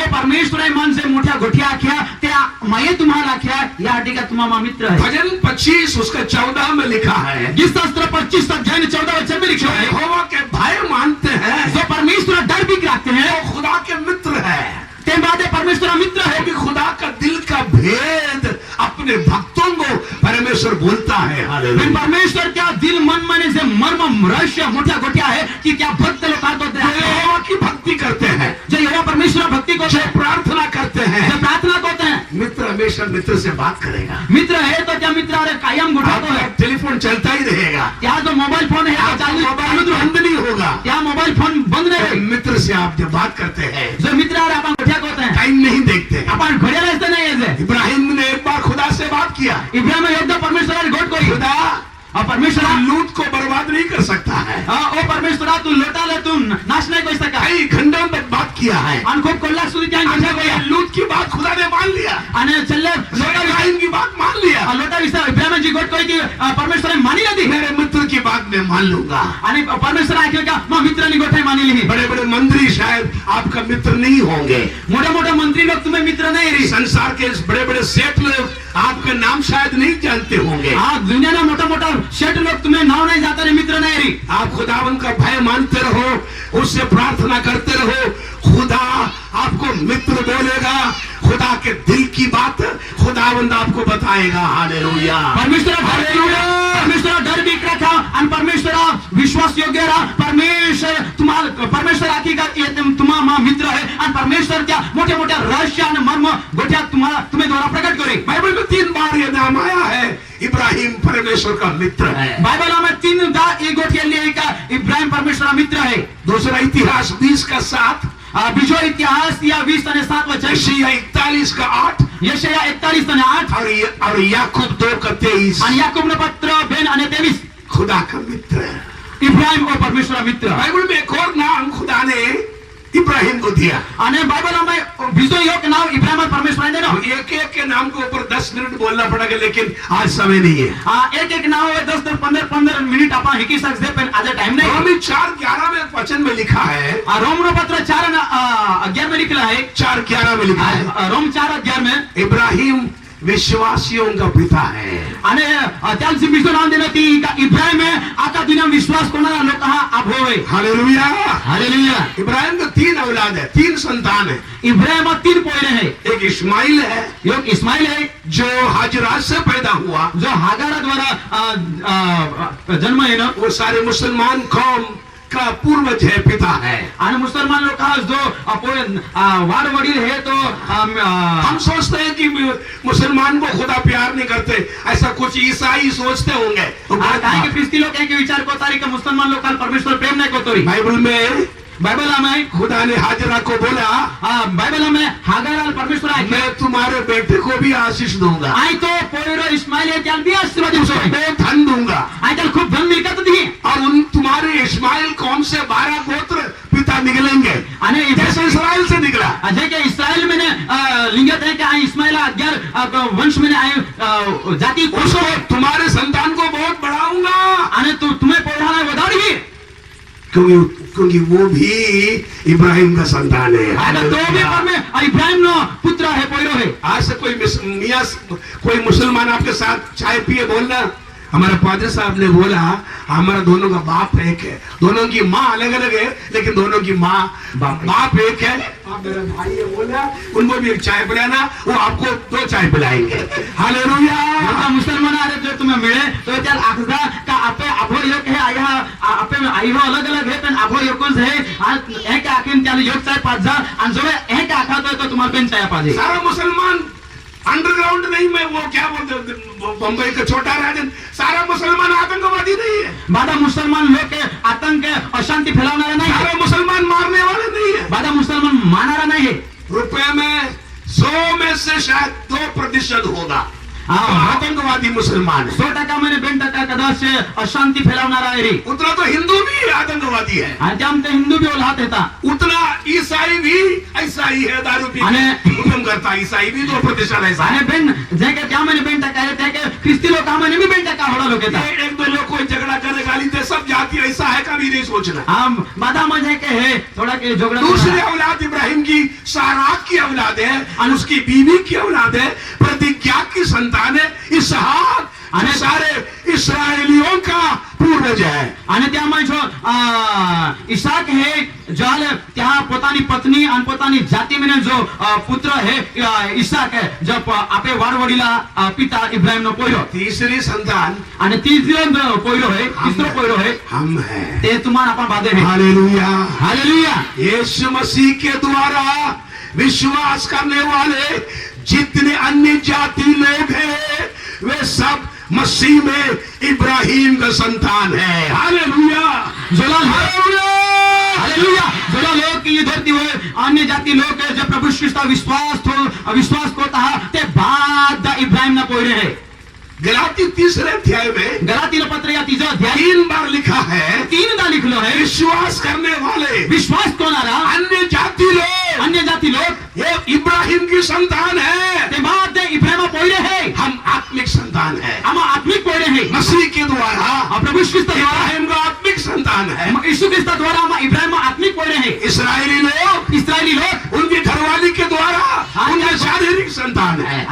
परमेश्वर म्हणजे मोठ्या गोठ्या आख्या त्या माये तुम्हाला आख्या या ठिकाणी तुम्हाला मित्र आहे। भजन 25 उसका 14 में लिखा है, गीत शास्त्र 25 अध्याय 14 वचन में लिखा है, यहोवा के भय मानते हैं जो परमेश्वर डर भी रखते हैं वो खुदा के मित्र है। ते बादे परमेश्वर मित्र है कि खुदा का दिल का भेद अपने भक्तों को परमेश्वर बोलता है। हालेलुया। परमेश्वर क्या दिल मन माने से मर्म रहस्य मोठ्या गोठ्या है कि क्या भक्त लोग यहोवा की भक्ति करते हैं, जो यहोवा परमेश्वर भक्ति को जो प्रार्थना करते हैं, जो प्रार्थना करते हैं, मित्र हमेशा मित्र से बात करेगा। मित्र है तो क्या मित्र अरे कायम गुठातो है, टेलीफोन चलता ही रहेगा, क्या जो मोबाइल फोन है चालू मोबाइल बंद नहीं होगा, क्या मोबाइल फोन बंद नहीं होगा। मित्र से आप जब बात करते हैं, जो मित्र अरे अपन गोठ्या होते हैं, टाइम नहीं देखते, अपन घड्याळ असते नाही याचे। इब्राहिम ने एक बार खुदा से बात किया, इब्राहिम एकदा परमेश्वराने गोठ कोई खुदा परमेश्वर लूत को बर्बाद नहीं कर सकता है, ओ परमेश्वरा तू लोटाले तू नाश नहीं कर सका कई घंटों तक बात किया है, आणि खूप कल्ला सुद्धा त्या गोठ्या कोया लूत की बात खुदा ने मान लिया, आणि चल्ले लोटा इब्राहिम की बात मान लिया, लोटा विषय इब्राहिम जी गोठ कोई की परमेश्वराने मानी नदी मेरे मित्र की बात मैं मान लूंगा। आणि परमेश्वर ऐकलं का मग मित्रांनी गोठे मानली बड़े बड़े मंत्री शायद आपका मित्र नहीं होंगे, मोठे मोठे मंत्री लोग तुम्हें मित्र नहीं रे, संसार के बड़े बड़े सेठ लोग आपका नाम शायद नहीं जानते होंगे, हाँ दुनिया में मोटा मोटा सेठ लोग तुम्हें नाव नहीं जाता रे मित्र नहीं रे। आप खुदावन का भय मानते रहो, उससे प्रार्थना करते रहो, खुदा आपको मित्र बोलेगा, खुदा के दिल की बात खुदावंद आपको बताएगा। हालेलुया। परमेश्वर डर भी रखा आणि परमेश्वर विश्वास योग्य रहा, परमेश्वर हकीकत तुम्हारा मित्र है आणि परमेश्वर क्या मोठे मोठे रहस्य आणि मर्म गोठ्या तुम्हें द्वारा प्रकट करे। बाइबल में 3 बार यह नाम आया है, इब्राहिम परमेश्वर का मित्र है। बाइबल में 3दा ये गोठ्या लिए का इब्राहिम परमेश्वर मित्र है। दूसरा इतिहास 20 का 7, बीजो इतिहास या 20 आणि 7 वचन, यशायाह 41 का 8, यशायाह 41 आणि 8 और याकूब 2 का 23, आणि याकूब पत्र 2 आणि 23 खुदा का मित्र है, इब्राहिम और परमेश्वर मित्र। बाइबल में एक और नाम खुदा ने इब्राहिम को दिया, आणि बाइबल में बीजो एक नाम इब्राहिम और परमेश्वर ने ना एक एक के नाम के ऊपर 10 मिनट बोलना पड़ेगा, लेकिन आज समय नहीं है। एक एक नाव है 10-15 मिनिट आपण हिकी सकते पण आज टाइम नहीं। रोमी 4:11 में वचन में लिखा है, रोम पत्र 4:11 में लिखा है, 4:11 में लिखा है, रोम 4:11 में इब्राहिम विश्वासियों का पिता है। आणि त्याला बीजो नाव देण्यात येईल का इब्राहिम है आता दुनिया विश्वास कोणाला लोक हा अभो है। हालेलुया। हालेलुया। इब्राहिम का 3 औलाद है, 3 संतान है। इब्राहिम 3 पोयरे है, एक इस्माइल है, एक इस्माइल है जो हाजरा से पैदा हुआ, जो हागारा द्वारा जन्म है ना, वो सारे मुसलमान कौम का पूर्वज है, पिता है। आणि मुसलमान लोग का जो वार वडील है तो हम सोचते हैं कि मुसलमान को खुदा प्यार नहीं करते, ऐसा कुछ ईसाई सोचते होंगे। काय के ख्रिस्ती लोग के विचार को तारीख मुसलमान लोग परमेश्वर प्रेम नहीं को तोरी। बाइबल में खुदा ने हाजरा को बोला, बाइबल में हागार परमेश्वर है, मैं तुम्हारे बेटे को भी आशीष दूंगा, आई तो पोयरो इस्माइल है त्याला भी आशीर्वाद देऊंगा, धन दूंगा, आई त्याला खूप धन मिळकत दी, और उन तुम्हारे इस्माइल कौम से 12 गोत्र पिता निकलेंगे, आणि जैसे इस्राइल से निकला, जे के इस्राइल में लिंगत है कि आई इस्माइल 11 वंश में आई जाति उसको तुम्हारे संतान को बहुत बढ़ाऊंगा, आणि तुम्हें पौराणा वधावी, क्योंकि वो भी इब्राहिम का संतान है। तो भी इब्राहिम नो पुत्र है, पोयरो है। आज से कोई मुसलमान आपके साथ चाय पिए बोलना, हमारे पादरी साहब ने बोला हमारा दोनों का बाप एक है, दोनों की माँ अलग अलग है, लेकिन दोनों की माँ बाप एक है। आप मेरा भाई है बोला, उनको भी एक चाय पिलाना, वो आपको 2 चाय पिलाएंगे। हालेलुया। मुसलमान आ रहे जो तुम्हें मिले तो त्याला आखदा का आपे अभो योग है, आया आपे आई हो अलग अलग है, पण अभो योगच है, आज एक आखिन त्याला योग चाय 5,000 आणि जो एक आखा तो तुम्हाला पेन चाय पाहिजे। सारा मुसलमान अंडरग्राउंड नहीं, मैं वो क्या बोलते बंबई का छोटा राजन, सारा मुसलमान आतंकवादी नहीं है, बाधा मुसलमान लोग के आतंक अशांति फैलावणारा नहीं है, सारा मुसलमान मारने वाले नहीं है, बाधा मुसलमान मारणारा नहीं है। रुपए में से शायद 2% होगा हाँ। तो आतंकवादी मुसलमान है। 100% मैंने 2% कदाच अशांती फैलावणारा आहे रे. उतना तो हिंदू भी आतंकवादी है, आणि त्यामध्ये हिंदू बी ओलात येतात. उतना ईसाई भी ऐसा ही है, दारू पी अने- के हुक्म करता है। ईसाई भी 2% ऐसा है। आणि जे काय त्यामध्ये 2% आहे त्या काय ख्रिस्ती लोक आम्हाला बी 2% होडा लोक येतात. एक दो लोग कोई झगड़ा करे गाली दे, सब जाति ऐसा है, कभी नहीं सोचना। आम बादा म्हणजे काय है थोडा के झगडा दूसरी औलाद इब्राहिम की साराक की औलाद है और उसकी बीवी की औलाद है, प्रतिज्ञा की संतान है, इसहाक जो अने- सारे इस्राएलियों का पूर्वज है। અને त्याમાં જો ઈસાક હે જાલ त्या પોતાની પત્ની અને પોતાની જાતિને જો પુત્ર હે ઈસાક હે जब आपे वाडवडीला पिता इब्राहिम नो पोयरो तीसरी संतान आणि तिसरो पोयरो है तिसरो पोयरो है हम है। ते तुम्हाला आपण बादे है. हालेलुया। हालेलुया. यीशु मसीह के द्वारा विश्वास करने वाले जितने अन्य जाति लोग हैं वे सब मसीह में इब्राहिम का संतान है। हालेलुया। जोला हालेलुया। हालेलुया. जोला लोक की धरती होय अन्य जाती लोक जे प्रभु ख्रिस्ता विश्वास करता हा ते बाद इब्राहिम ना पोयरे है. गलाती तीसरे अध्याय में गलातीला पत्र या 3 अध्याय 3 बार लिखा है 3दा लिखलो है विश्वास करने वाले विश्वास कोणारा अन्य जाति लोग अन्य जाती लोक ये इब्राहिम की संतान है। ते बाद ते इब्राहिम पोयरे है. हम आत्मिक संतान है, आमा आत्मिक पोयरे है. मसीह के द्वारा प्रभु ख्रिस्ता द्वारा इब्राहिम का आत्मिक संतान है। यीशु ख्रिस्ता द्वारा आमा इब्राहिम आत्मिक पोयरे है. इस्राएली लोग इस्रायली लोक उनकी घरवाली के द्वारा उनके शारीरिक संतान है,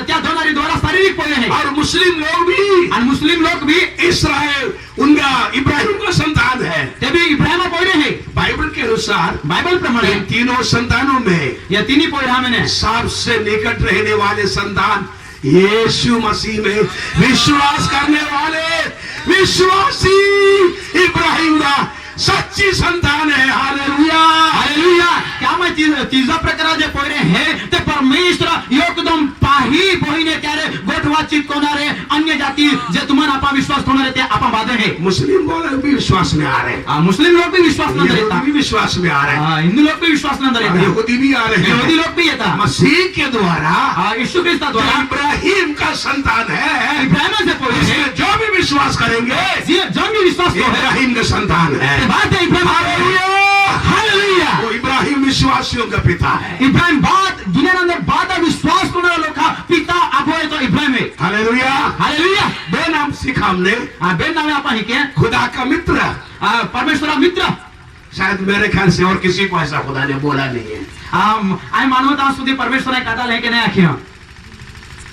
त्या दोनारी द्वारा शारीरिक पोयरे है. और मुस्लिम लोग भी आणि मुस्लिम लोक भी इस्राएल उनका इब्राहिम का संतान है। ते भी इब्राहिम पोयरे है. बाइबल के अनुसार बाइबल प्रमाणे इन तीनों संतानों में या तिन्ही पोयरा मैंने सबसे निकट रहने वाले संतान यीशु मसीह में विश्वास करने वाले विश्वासी इब्राहिम का सच्ची संतान है। हालेलुया। हालेलुया. त्यामुळे तिजा प्रकार जे पोयरे है ते परमेश्वर एकदम पाही बहिने त्यारे गोठवाचित कोणारे अन्य जाती जे तुम्हाला आपा विश्वास कोणारे ते आपा बादे है. मुस्लिम लोग भी विश्वास में आ रहे हैं, मुस्लिम लोक भी विश्वास नंतर यहूदी येतात. भी विश्वास में आ रहे हैं, हिंदू लोक भी विश्वास नंतर येतात. यहूदी भी आ रहे यहूदी हैं। लोक भी येतात. मसीह के द्वारा यीशु ख्रिस्ता जो द्वारा इब्राहिम का संतान है, इब्राहिम से पोयरे है. इसमें जो भी विश्वास करेंगे जन भी विश्वास ये को है इब्राहिम का संतान है। ते बाद है इब्राहिम. हालेलुया। हालेलुया. वो इब्राहिम विश्वासियों का पिता है। इब्राहिम बाद दुनियानंतर बाद विश्वास कोणारा लोक पिता आगो आहे तो इब्राहिम है. हालेलुया। हालेलुया. दो नाम सीखा हमने, बेन नामे आपण हे के खुदा का मित्र। परमेश्वरा मित्र. शायद मेरे ख्याल से और किसी को ऐसा खुदा ने बोला नहीं है। आय मानवता सुधी परमेश्वरा काढाल है के नाही आखिर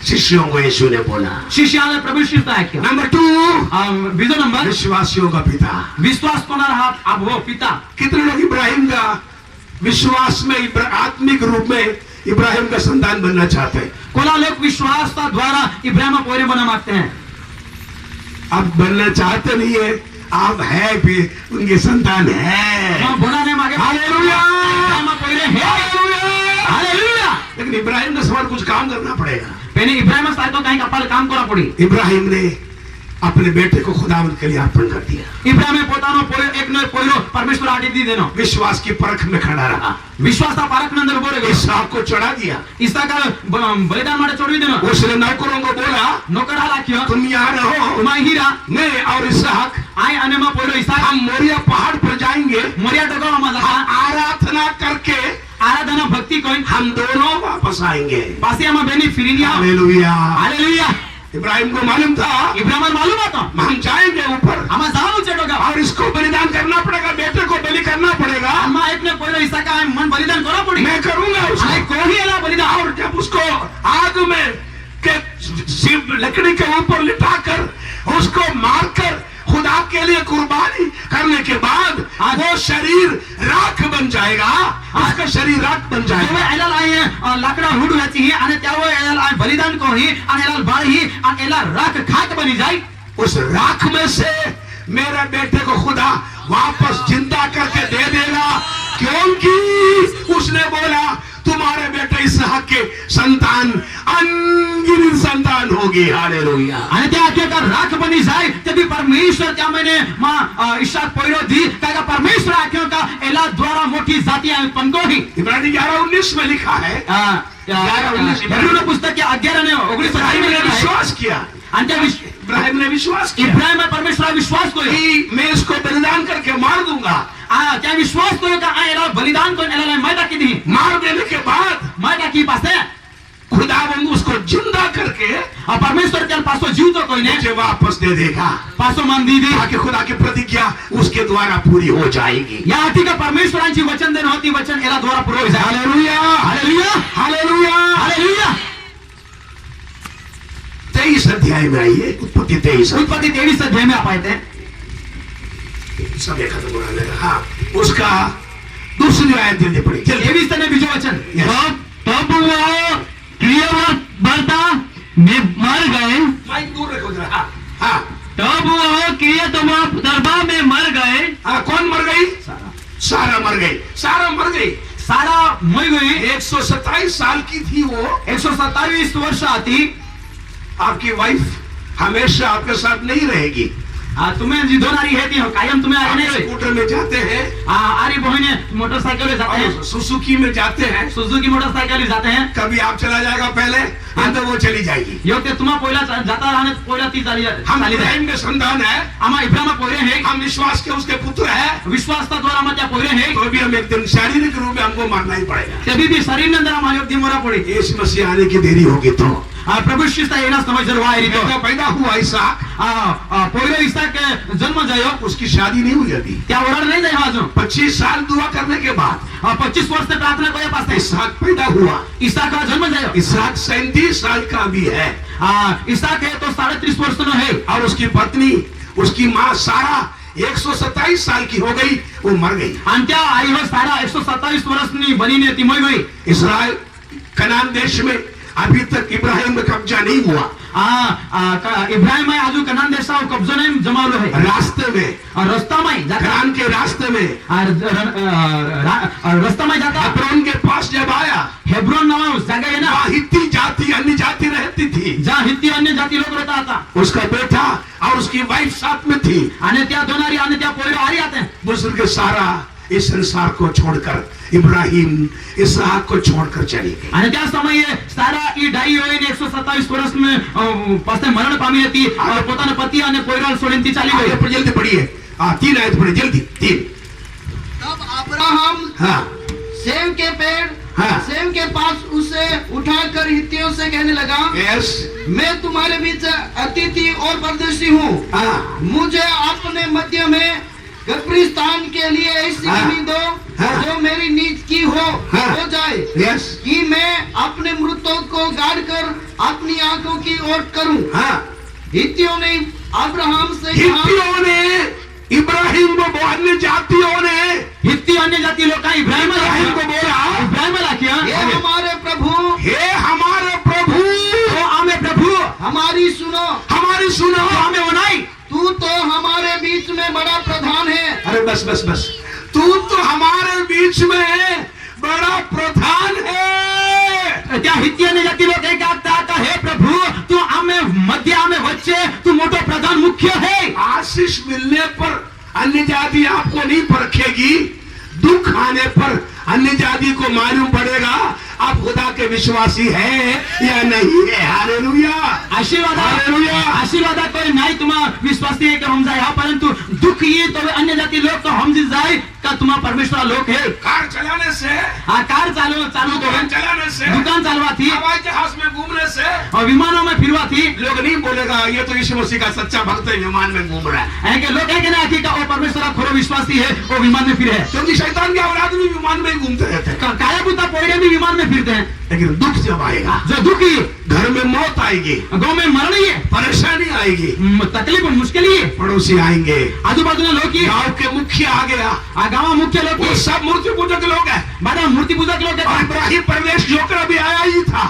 शिष्यों को यीशु ने बोला। शिष्याला प्रभु ख्रिस्ता आहे के. नंबर 2 बीजो नंबर विश्वासियों का पिता। विश्वास कोणारा हा आबो पिता. कितने लोग इब्राहिम का विश्वास में आत्मिक रूप में इब्राहिम का संतान बनना चाहते हैं? कोणा लोक विश्वास द्वारा इब्राहिम पोयरे बना मागते हैं. अब बनना चाहते नहीं है, आप है भी उनके संतान है। बोलाने मागे हालेलुया। इब्राहिम पोयरे है. हालेलुया. लेकिन इब्राहिम का सवाल कुछ काम करना पड़ेगा। पहले इब्राहिम सारखं काही कपाल काम करा पडी. इब्राहिम ने अपने बेटे को खुदावंद के लिए अर्पण कर दिया। इब्राहिम पोतानो पोयो एक नो पोयो परमेश्वर आटी दी देनो. विश्वास की परख में खड़ा रहा, विश्वास पारख नंतर बोले गए. इसहाक को चढ़ा दिया। इसका बलिदान माटे छोड़ी देनो. उसने नौकरों को बोला नौकर हाला किया तुम यहाँ रहो, तुम्हारी हीरा मैं और इसहाक आय अने मा पोयो इसा हम मोरिया पहाड़ पर जाएंगे, मोरिया टोका मा हम जाता आराधना करके आराधना भक्ति कोइन हम दोनों वापस आएंगे। पासी आमा बेनी फिरिनिया. हालेलुया। हालेलुया. इब्राहिम को मालूम था इब्राहिम मालूम आता हम जाएंगे ऊपर आमा जाऊ चढोगा और इसको बलिदान करना पड़ेगा, बेटे को बलि करना पड़ेगा। आमा एक ने पोयो इसा का मन बलिदान करा पडी. मैं करूंगा आय उसको। कोही एला बलिदान. और जब उसको आग में के लकड़ी के ऊपर लिटाकर उसको मारकर खुदा के लिए कुर्बानी करने के बाद वो शरीर राख बन जाएगा, उसका शरीर राख बन तेव्हा जाएगा। याला आहे लाकडा हुड व्हायची ही आणि त्यावर याला बलिदान कोही आणि याला बाळ ही आणि याला राख खात बनी जाई. उस राख में से मेरे बेटे को खुदा वापस जिंदा करके दे देगा, क्योंकि उसने बोला तुम्हारे बेटे इसहाक के संतान अनगिनत संतान होगी। हालेलुया। आणि त्या आख्याकार राख बनी जाए तभी परमेश्वर क्या मैंने माँ इशाक पोइरो दी क्या परमेश्वर आख्यों का एला द्वारा मोटी जातियां उत्पन्न को ही इब्रानी 11:19 में लिखा है, हेब्रू पुस्तक के 11:19 इब्राहिम ने विश्वास किया, इब्राहिम ने विश्वास किया इब्राहिम परमेश्वर विश्वास को कि मैं इसको बलिदान करके मार दूंगा। क्या विश्वास को का एला बलिदान को एला मैदा की दी मार देने के बाद मैदा की पास है खुदावंद उसको जिंदा करके परमेश्वर के पासो जीव तो कोई नहीं मुझे वापस दे देगा, पासो मान दी दी ताकि खुदा की प्रतिज्ञा उसके द्वारा पूरी हो जाएगी। या ठीक है परमेश्वरांची वचन देन होती वचन एला द्वारा पूरा हो जाए। Hallelujah, hallelujah, hallelujah, hallelujah. 23 अध्याय में आइए, उत्पत्ति 23 अध्याय में आप आए थे, सब एक खत्म होने लगा। हाँ, उसका दूसरी आयत जल्दी पढ़ी, 23 ने बीजो वचन तब वो क्रियावर्ता में मर गए, माइक दूर रखो जरा। हाँ, हाँ, तब वो क्रियावर्ता में मर गए। हाँ, कौन मर गई? सारा मर गई, सारा मर गई, सारा मर गई। 127 साल की थी वो, 127 वर्ष आती। आपकी वाइफ हमेशा आपके साथ नहीं रहेगी। तुम्हें जी दो नारी है थी कायम तुम्हें आने से स्कूटर में जाते हैं, आरी बहने मोटरसाइकिल में जाते हैं, सुजुकी में जाते हैं, सुजुकी मोटरसाइकिल में जाते हैं। कभी आप चला जाएगा पहले, तो वो चली जाएगी। यो के तुम्हारा पोइला जाता रहने पोइला ती चाली हम इब्राहिम के संतान है, हम इब्राहिम पोइरे हैं, हम विश्वास के उसके पुत्र है, विश्वास का द्वारा हम क्या पोइरे हैं, तो भी हम एक दिन शारीरिक रूप में हमको मारना ही पड़ेगा। कभी भी शरीर में अंदर हमारे दी मोरा पड़ी। यीशु मसीह आने की देरी होगी तो प्रभु शिष्टा ये ना समझ रहा है बेटा पैदा हुआ इसहाक, पोइरो इसहाक के जन्म जायो, उसकी शादी नहीं हुई अभी, क्या ओरड नहीं जाए हाजो 25 साल दुआ करने के बाद 25 वर्ष से प्रार्थना कोई पास इसहाक पैदा हुआ। इसहाक का जन्म जायो, इसहाक 37 साल का भी है, इसहाक है तो 33.5 वर्ष तो है, और उसकी पत्नी उसकी माँ सारा 127 साल की हो गई, वो मर गई। अंत्या आई हो सारा 127 वर्ष नी बनी ने तिमोई गई। इस्राएल कनान देश में अभी तक इब्राहिम में कब्जा नहीं हुआ। इब्राहिम है आजू कनान देश का कब्जा नहीं जमा हुआ है। रास्ते में और रास्ता में कनान के रास्ते में रास्ता में जाता हेब्रोन के पास जब आया, हेब्रोन नाम जगह है ना, वहाँ हित्ती जाति अन्य जाति रहती थी, जहाँ हित्ती अन्य जाति लोग रहता था। उसका बेटा और उसकी वाइफ साथ में थी। आने त्या दोनारी आने त्या पोइरो आ रही आते हैं। बुजुर्ग के सारा इस संसार को छोड़कर इब्राहिम इसहाक को छोड़कर चली गई। आने क्या समय है सारा ये ढाई हुए 127 वर्ष में पासे मरण पामी थी और पोताने पति आने पोइरो सोड़ीन चली गई। जल्दी पढ़िए, 3 आयत पढ़िए जल्दी, 3। तब अब्राहम हाँ, सेम के पेड़ हाँ, सेम के पास उसे उठाकर हित्तियों से कहने लगा, यस, मैं तुम्हारे बीच अतिथि और परदेशी हूँ, हाँ, मुझे अपने मध्य में गब्रिस्तान के लिए ऐसी जमीन दो हाँ, जो मेरी नीच की हाँ, हो जाए, यस, कि मैं अपने मृतों को गाड़ कर अपनी आंखों की ओर करूं। हाँ। हित्तियों ने अब्राहम से कहा, हित्तियों ने इब्राहिम को, अन्य जातियों ने हित्ती अन्य जाति लोग का इब्राहिम को बोला, इब्राहिम ला किया, हे हमारे प्रभु, हे हमारे प्रभु, तो आमे प्रभु हमारी सुनो, हमारी सुनो, आमे होनाई, तू तो हमारे बीच में बड़ा प्रधान है। अरे बस बस बस, तू तो हमारे बीच में बड़ा प्रधान है। क्या हित्ती अन्य जाति लोग एक आता है प्रभु तू आमे मध्य आमे बच्चे तू मोटो प्रधान मुख्य है। आशीष मिलने पर अन्य जाति आपको नहीं परखेगी, दुख आने पर अन्य जाति को मालूम पड़ेगा आप खुदा के विश्वासी है या नहीं है। हालेलुया, आशीर्वाद, हालेलुया। आशीर्वाद कोई नहीं तुम्हारा विश्वासी है कि हम जाए, हाँ, परंतु दुख ये तो अन्य जाति लोग तो हम जिस जाए का तुम्हारा परमेश्वर लोग है। कार चलाने से, हाँ, कार चालू तो दुकान चलाने से, दुकान चालवा थी, हवाई जहाज में घूमने से और विमानों में फिरवा थी, लोग नहीं बोलेगा ये तो यीशु मसीह का सच्चा भक्त है, विमान में घूम रहा है। लोग है कि ना कि वो परमेश्वर खोरो विश्वासी है वो विमान में फिर है, क्योंकि शैतान के औलाद भी विमान में घूमते रहते हैं। काया बुता पोइरे भी विमान में फिरते हैं। लेकिन दुख जब आएगा, जो दुखी घर में मौत आएगी, गाँव में मरण ही है, परेशानी आएगी, तकलीफ मुश्किल ही है, पड़ोसी आएंगे, आजू बाजू में लोग गांव के मुखिया आ गया, गाँव मुख्य लोग वो सब मूर्ति पूजक लोग हैं, बड़ा मूर्ति पूजा के लोग और इब्राहिम परवेश जोकर अभी आया ही था,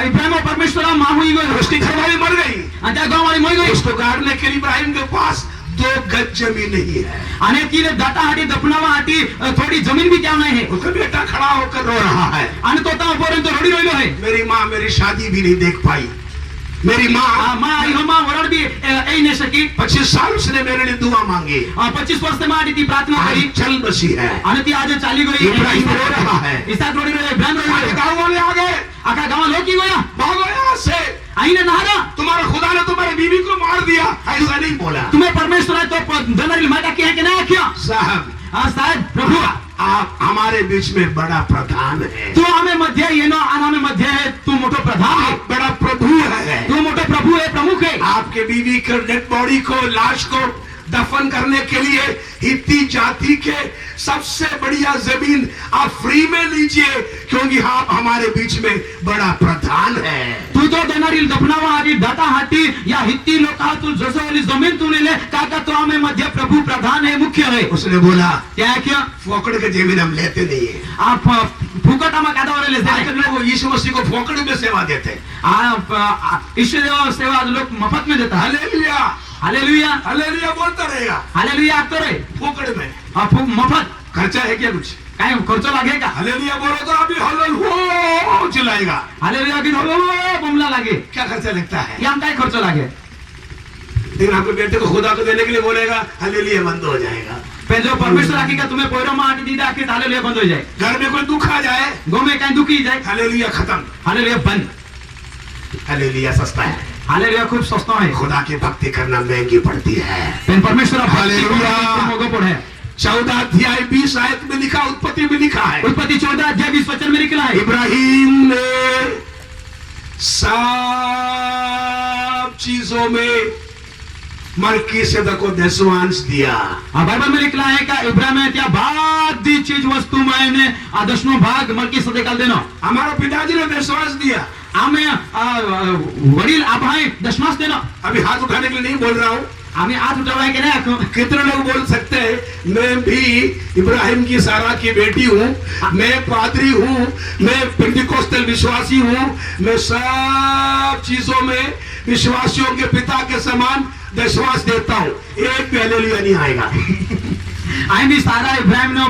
इब्राहिम और परमेश्वर माँ हुई गई, उसकी घरवाली मर गई, गाँव वाली मर गई, उसको गाड़ने के लिए इब्राहिम के पास 2 गज जमीन नहीं है, અને તીરે દાટા હાટી દફનાવા હાટી થોડી જમીન भी क्या नहीं है। उसका बेटा खड़ा होकर रो रहा है, અને તોતા ઉભો રહીને તો રડી રહ્યો है, मेरी माँ मेरी शादी भी नहीं देख पाई, मेरी माँ માં આવી હોમાં વરડબી એ ન શકી 25 साल उसने मेरे लिए दुआ मांगी 25 વર્ષ માટે તી પ્રાર્થના आज કરી चल बसी है અને તી આજે ચાલી ગઈ इब्राहिम रो रहा है ઈસાક રોડી રહ્યો ઇબ્રાહિમ રોડી हमारे રહ્યો गाँव वाले आ गए આખા ગામમાં લોકી ગયા भागो यहाँ से આઈને નહારા तुम्हारा खुदा ने तुम्हारी बीवी को मार दिया ऐसा नहीं बोला तुम्हें परमेश्वर है तो दनरी माटा की है कि ना क्या साहब हाँ साहब प्रभु आप हमारे बीच में बड़ा प्रधान है तू हमें मध्य ये नो हमें मध्य है तू मोटो प्रधान है आप बड़ा प्रभु है तू मोटो प्रभु है प्रमुख है आपके बीवी के डेड बॉडी को लाश को दफन करने के लिए हित्ती जाति के सबसे बढ़िया जमीन आप फ्री में लीजिए क्योंकि आप हमारे बीच में बड़ा प्रधान है तू तो देणारी दफनावा आधी दाता हाती या हित्ती लोका तू जसं वाली जमीन तू ले काका तो हमें मध्य प्रभु प्रधान है मुख्य है उसने बोला क्या क्या फोकड़ के जमीन हम लेते नहीं है आप फुकटा में कादा वाले ले आजकल लोग यीशु मसीह को फोकड़ में सेवा देते हैं आप ईश्वर सेवा लोग मफत में देता है हालेलुया हालेलुया हालेलुया बोलता रहेगा हालेलुया आप तो रहे फोकड़ में आप मफत खर्चा है क्या कुछ काय खर्च लागेगा हालेलुया बोलो तो अभी हलल हो चिल्लाएगा हालेलुया की बुमला लागे क्या खर्चा लगता है या काय खर्च लागे लेकिन आपके बेटे को खुदा को देने के लिए बोलेगा हालेलुया बंद हो जाएगा पहले जो परमेश्वर आखी का तुम्हें पोयरो में आटी दीदा आखी हालेलुया बंद हो जाए घर में कोई दुख आ जाए गो में कहीं दुखी जाए हालेलुया खत्म हालेलुया बंद हालेलुया सस्ता है हालेलुया खूब सस्ता है खुदा की भक्ति करना महंगी पड़ती है पेन परमेश्वर हालेलुया। मोगो पड़े 14 अध्याय 20 आयत में लिखा उत्पत्ति में लिखा है उत्पत्ति 14 अध्याय 20 वचन में लिखा है इब्राहिम ने सब चीजों में मलकीसेदक को दशमांश दिया बाइबल में लिखा है कि इब्राहिम ने त्या बादी चीज वस्तु में ने दशमो भाग मलकीसेदक को देनो हमारा पिताजी ने दशमांश दिया हमें वडील आभाई दशमांश देनो अभी हाथ उठाने के लिए नहीं बोल रहा हूँ हमें हाथ उठावा है कि नहीं कितने लोग बोल सकते हैं मैं भी इब्राहिम की सारा की बेटी हूँ मैं पादरी हूँ मैं पेंटिकोस्टल विश्वासी हूँ मैं सब चीजों में विश्वासियों के पिता के समान दशमांश देता हूँ एक भी हालेलुया नहीं आएगा आई भी सारा इब्राहिम ने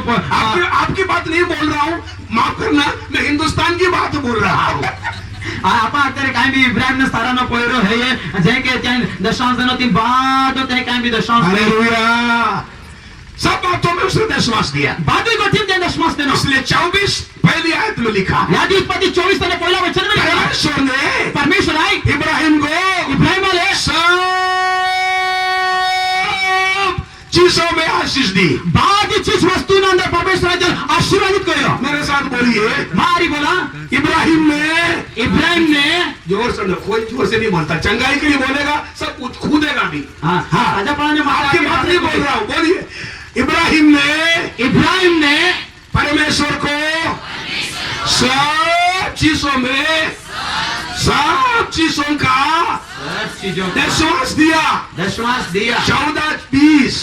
आपकी बात नहीं बोल रहा हूँ माफ करना मैं हिंदुस्तान की बात बोल रहा हूँ आपण અત્યારે કાઈ બી ઇબ્રાહિમને સારાનો પોયરો હે જે કે ત્યાં દશાંશ દેનો તી બાદ તે કાઈ બી દશાંશ हालेलुया सब बातों में उसने दशमांश दिया બાદ को ती दशमांश देनो इसलिए 24 पहली आयत में लिखा यादी उत्पत्ति 24 ने पहला वचन में लिखा परमेश्वर ने परमेश्वर आई इब्राहिम को इब्राहिम वाले सब चीजों में आशीष दी बादी चीज वस्तु ने अंदर परमेश्वर ने आशीर्वादित करो मेरे साथ बोलिए मारी बोला इब्राहिम ने जोर से कोई जोर से नहीं बोलता चंगाई के लिए बोलेगा सब कुछ कूदेगा भी हाँ राजा पढ़ा ने आपकी बात नहीं बोल रहा हूँ बोलिए इब्राहिम ने परमेश्वर को सब चीजों का दशमांश दिया 14-20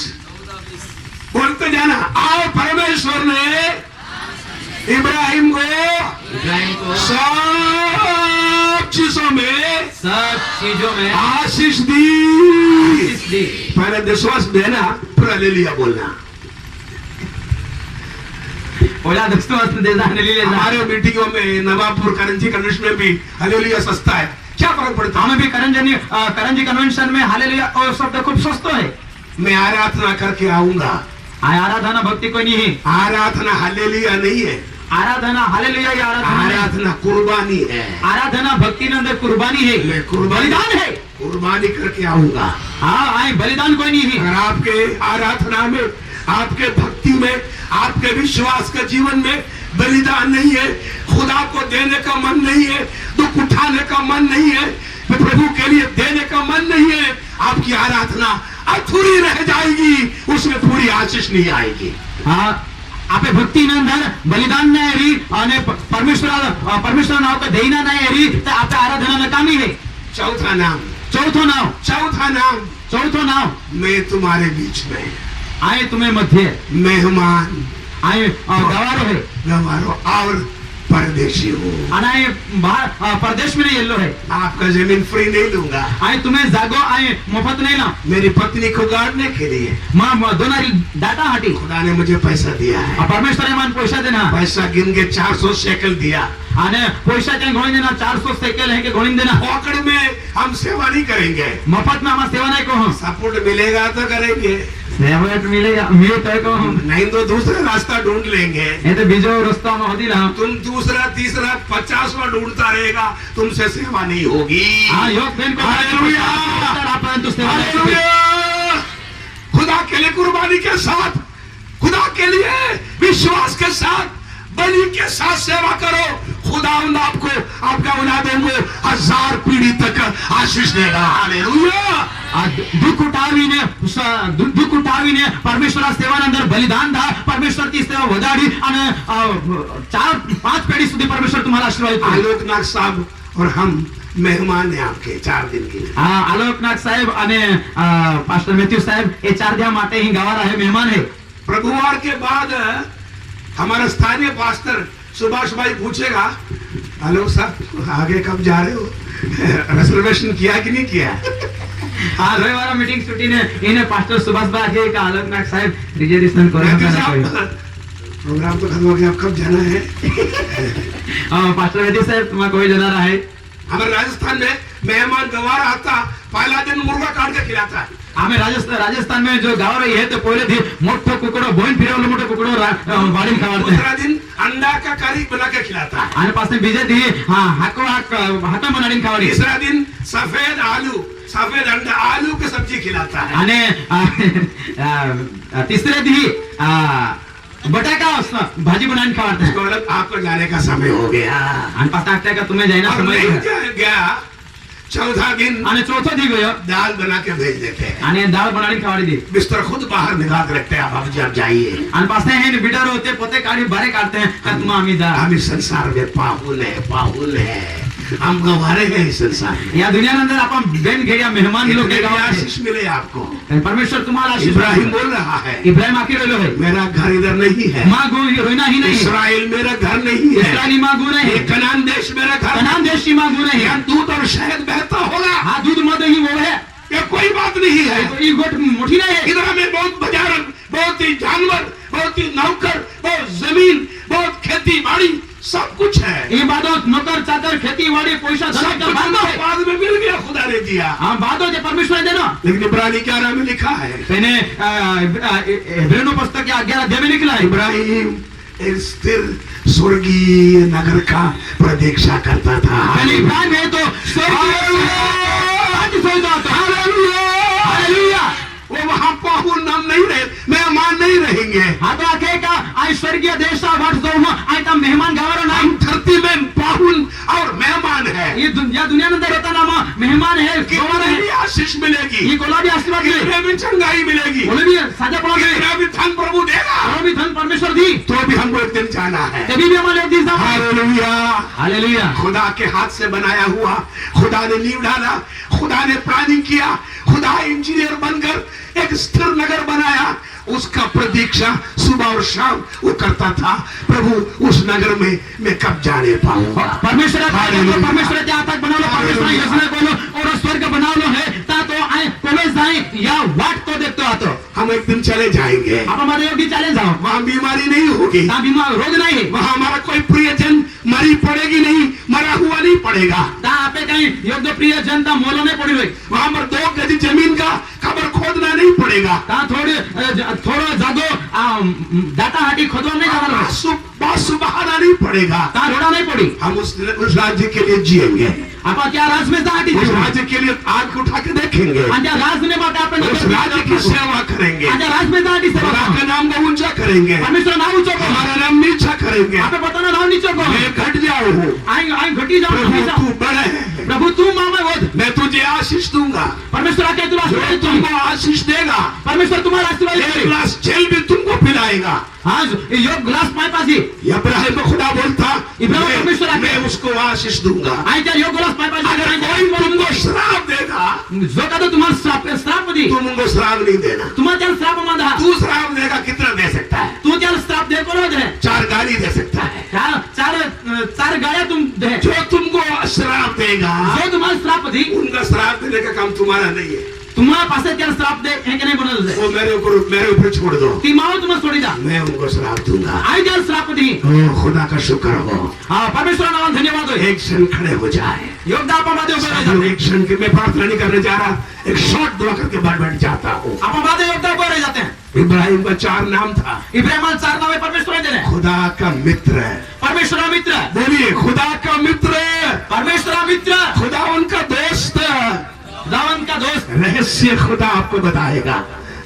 बोलते जाना और परमेश्वर ने इब्राहिम को सब चीजों में आशीष दी पहले विश्वास देना फिर हालेलुया बोलना ओला दस्तवास दे जाने ले हमारे मीटिंगों में नवाबपुर करंजी कन्वेंशन में भी हालेलुया सस्ता है क्या फर्क पड़ता है हमें भी करंजी कन्वेंशन में हालेलुया और शब्द खूब सस्ता है मैं आराधना करके आऊंगा आराधना भक्ति कोई नहीं है आराधना हालेलुया नहीं है आराधना हालेलुया या आराधना कुर्बानी है आराधना भक्ति के अंदर कुर्बानी है मैं बलिदान है कुर्बानी करके आऊंगा हाँ आए बलिदान कोई नहीं है अगर आपके आराधना में आपके भक्ति में आपके विश्वास के जीवन में बलिदान नहीं है खुदा को देने का मन नहीं है दुख उठाने का मन नहीं है प्रभु के लिए देने का मन नहीं है आपकी आराधना अधूरी रह जाएगी उसमें पूरी आशीष नहीं आएगी हाँ आपे भक्ति अंदर बलिदान नहीं हरी और परमेश्वर नाव का देना नहीं हरी तो आपे आराधना नकामी है चौथा नाम मैं तुम्हारे बीच में आए तुम्हें मध्य मेहमान आए गवारो है गवारो और परदेशी हूँ। आणि परदेश में येल्लो है आपका जमीन फ्री नहीं दूंगा। आणि तुम्हें जागो आणि मोफत नाही ना मेरी पत्नी को गाड़ने के लिए मग दोनारी डाटा हाटी खुदा ने मुझे पैसा दिया है। परमेश्वर मान पैसा देना पैसा गिन के 400 शेकल दिया। आणि पैशाच्या घोळी देना 400 सेकल है के घोळी देना पकड़ में हम सेवा नहीं करेंगे। मफत में हमारा सेवा नहीं को सपोर्ट मिलेगा तो करेंगे, सेवा मिलेगा मिले तो नहीं तो दूसरा रास्ता ढूंढ लेंगे। ये तो बीजो रास्ता में होती ना तुम दूसरा तीसरा 50वां ढूंढता रहेगा, तुमसे सेवा नहीं होगी। हाँ योग दिन को हालेलुया। तो सेवा नहीं होगी। हालेलुया। खुदा के लिए कुर्बानी के साथ, खुदा के लिए विश्वास के साथ, बलि के साथ सेवा करो। खुदा आपको आपका औलादों को 1000 पीढ़ी तक आशीष देगा। हालेलुया। दुःख उठावीने परमेश्वरा सेवानंतर बलिदान दा परमेश्वर ती सेवा वधाडी आणि 4-5 पेढी सुधी परमेश्वर तुम्हाला आशीर्वाद देईल। आलोकनाथ साहब और हम मेहमान हैं आपके 4 दिन के लिए। आलोकनाथ साहेब आणि पास्टर मैथ्यू साहेब ये 4 दिवस माटे ही गावार आहे, मेहमान है। प्रभुवार के बाद हमारा स्थानीय पास्टर सुभाष भाई पूछेगा, हेलो साहब आगे कब जा रहे हो, रिजर्वेशन किया कि नहीं किया? हाँ रविवार मीटिंग छुट्टी ने इन्हें पास्टर सुभाष भाई का आलोकनाथ साहेब रिजर्वेशन प्रोग्राम तो खत्म हो गया, अब कब जाना है? पास्टर मैथ्यू साहेब तुम्हारा कोई जाना रहा है? हमारे राजस्थान में मेहमान गवार आता, पहला दिन मुर्गा काट के खिलाता है। आम्ही राजस्थान में जो गाव रही है तो पहले थी मोठो कुकड़ो बोइन फिरवलं मोठो कुकड़ो वाढीन खावाडते। दूसरा दिन अंडा का करी बना के खिलाता है। आणि पास में बीजे थी हाको हाका बनाडीन खावाडी। तीसरा दिन सफेद अंडा आलू की सब्जी खिलाता है। आणि तिसरे दी बटाका भाजी बनाने खावाडते हैं। बोला आपको जाने का समय हो गया। आणि पास टाकता का तुम्हें जाना और समय नहीं गया, चौथा दिन आणि चौथा दी गयो दाल बना के भेज देते हैं। आणि दाळ बनाडीन खावाडी दी। बिस्तर खुद बाहर निकाल के रखते हैं, आप जब जाइए। आणि पास है बिडर होते पोते काढी बारे काढते हैं का तुम आम्ही जा। हम इस संसार में पाहुल है, हम गवारे हैं इस संसार में। या दुनियानंतर आपण बेन घेड्या मेहमान लोग के गावात आशीष मिले आपको। परमेश्वर तुम्हाला आशीष इब्राहिम बोल रहा है, इब्राहिम आखिर रोलो है मेरा घर इधर नहीं है, मागू रोना ही नहीं, इस्राएल मेरा घर नहीं है, इस्राएली मागू नहीं, ये कनान देश मेरा घर, कनान देश की मागू नहीं, यहाँ दूध और शहद बहता होगा, हाँ दूध मद ही वो है, ये कोई बात नहीं है। ये गोट मोटी नहीं है। इधर में बहुत बाजार, बहुत ही जानवर, बहुत ही नौकर, बहुत जमीन, बहुत खेती बाड़ी, सब कुछ है। ये बादो नौकर चाकर खेती बाड़ी पैसा सब धन का कुछ बांधो है। बाद में मिल गया, खुदा ने दिया। हाँ बादो जो परमेश्वर ने देना। लेकिन इब्रानी 11 में लिखा है, मैंने इब्रानियों पुस्तक के 11 अध्याय में निकला है, इब्राहिम एक स्थिर स्वर्गीय नगर का प्रतीक्षा करता था। यानी इब्राहिम है तो हालेलुया। वो वहाँ पाहुन नाम नहीं रहे, मेहमान नहीं रहेंगे। आता आखे का आई स्वर्गीय देशा वाट जाऊन आई ता मेहमान गावारो नाही। हम धरती में पाहुन और मेहमान है। ये या दुनियानंतर होता ना मेहमान है, गवार कितनी भी है। आशीष मिलेगी, ये गुलाबी आशीर्वाद मिले, कितने भी चंगाई मिलेगी, बोले भी साजा पड़ा गए, कितना भी धन प्रभु देगा, और भी धन परमेश्वर दी, तो भी हमको एक दिन जाना है। तभी भी हमारे दिन साहब। हालेलुया। हालेलुया। खुदा के हाथ से बनाया हुआ, खुदा ने नींव डाला, खुदा ने प्लानिंग किया, खुदा इंजीनियर बनकर एक स्थिर नगर बनाया, उसका प्रतीक्षा सुबह और शाम वो करता था। प्रभु उस नगर में मैं कब जाने पाऊंगा। परमेश्वर परमेश्वराच्या हातात बनवलं, परमेश्वर योजना बोलो और स्वर्ग बनावलो है ता तो आय कोले जाए या वाट तो देखतो आतो। हम एक दिन चले जाएंगे, आप हमारे योगी चले जाओ, वहाँ बीमारी नहीं होगी, ता बीमार रोग नहीं है, वहाँ हमारा कोई प्रियजन मरी पड़ेगी नहीं, मरा हुआ नहीं पड़ेगा, ता आपे कहीं योग्य प्रिय जनता मोलो नहीं पड़ी हुई, वहाँ पर 2 गज जमीन का कब्र खोदना नहीं पड़ेगा, ता थोड़ो जागो डाटा हाटी खोदवा नहीं जाना, बासु बहाना नहीं पड़ेगा, ता रोड़ा नहीं पड़ी। हम उस राज्य के लिए जिएंगे, आप क्या राज में जाटी उस राज्य के लिए आग उठा के देखेंगे, अंजा राज ने बात आपने उस राज्य की सेवा करेंगे, अंजा राज में जाटी सेवा खुदा का नाम को ऊंचा करेंगे, परमेश्वर नाम ऊंचा को, हमारा नाम नीचा करेंगे, आपे बताना नाम नीचा को, मैं घट जाऊँ, आई घटी जाऊँ, प्रभु तू बड़े है, प्रभु तू मामा वोद, मैं तुझे आशीष दूंगा, परमेश्वर आके तुला जो आशीर्वाद तुमको देईल. आशीष देगा, परमेश्वर तुम्हाला आशीर्वाद एक देईल. गिलास जल भी तुमको पिलाएगा. आज योग ग्लास पायपाशी इब्राहिम को खुदा बोलता, इब्राहिम परमेश्वर आके- मैं उसको आशीष दूंगा. आणि त्या योग ग्लास अगर कोई तुमको पायपाशी श्राप देगा, जो का तो तुम्हाला श्राप दी तुम उनको श्राप नहीं देना. तुम्हाला त्याला श्राप मान तू श्राप देगा कितना दे सकता है? तू त्याला श्राप दे कोण दे 4 गाली दे सकता है. चार गाड्या तुम दे जो तुमको श्राप देगा, जो तुम्हाला श्राप दी उनका श्राप देने का काम तुम्हारा नहीं है. तुम्हाला पासे त्याला श्राप दे हे की नाही बनवलं वो मेरे ऊपर छोड़ दो. ती माव तुम्हाला सोडी द्या मैं उनको श्राप दूंगा. आणि त्याला श्राप दी. ओ खुदा का शुक्र हो. परमेश्वर नावाला धन्यवाद हो. एक क्षण खड़े हो जाए. योगदा आपण बादे उभे सब लोग एक क्षण के, मैं प्रार्थना नहीं करने जा रहा, एक शॉर्ट दुआ करके बाहर बैठ जाता हूँ. आपण बादे योगदा उभे रह जाते हैं. इब्राहिम का 4 नाम था. इब्राहिमाला 4 नावे परमेश्वर दिले. खुदा का मित्र है. परमेश्वर मित्र, बोलिए खुदा का मित्र. परमेश्वर मित्र, खुदा उनका दोस्त. खुदावन का दोस्त. रहस्य खुदा आपको बताएगा.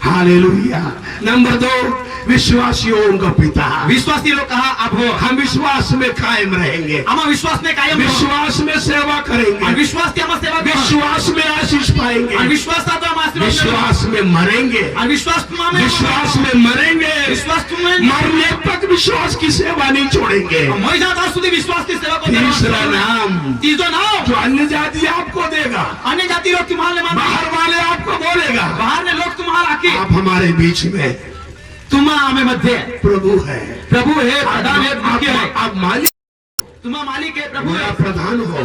हालेलुया. नंबर 2, विश्वासियों का पिता. विश्वासी लोग कहा अब हो. हम विश्वास में कायम रहेंगे, आम्हा विश्वास में कायम हो. विश्वास में सेवा आणि करेंगे, विश्वास ते आम्हा सेवा करू. विश्वास में आशीष आणि पाएंगे, विश्वासात आम्हा आशीर्वाद मिळेल. विश्वास में मरेंगे, आणि विश्वास तुम्हाला विश्वास में मरेंगे, विश्वास तुम्हाला मरने तक विश्वास की सेवा नहीं छोड़ेंगे. मैदान असू दे विश्वास की सेवा करू. तीसरा नाम, तीसरा नाव जो अन्य जाति आपको देगा, अन्य जाती लोग तुम्हाला मानते. बाहर वाले आपको बोलेगा, बाहर ने लोग तुम्हाला आके आप हमारे बीच में तुम्हा आम्ही मध्ये प्रभु है. प्रभु हे प्रधान हे मुख्य है. आप मालिक, तुम्हा मालिक है प्रभु मेरा है. प्रधान हो.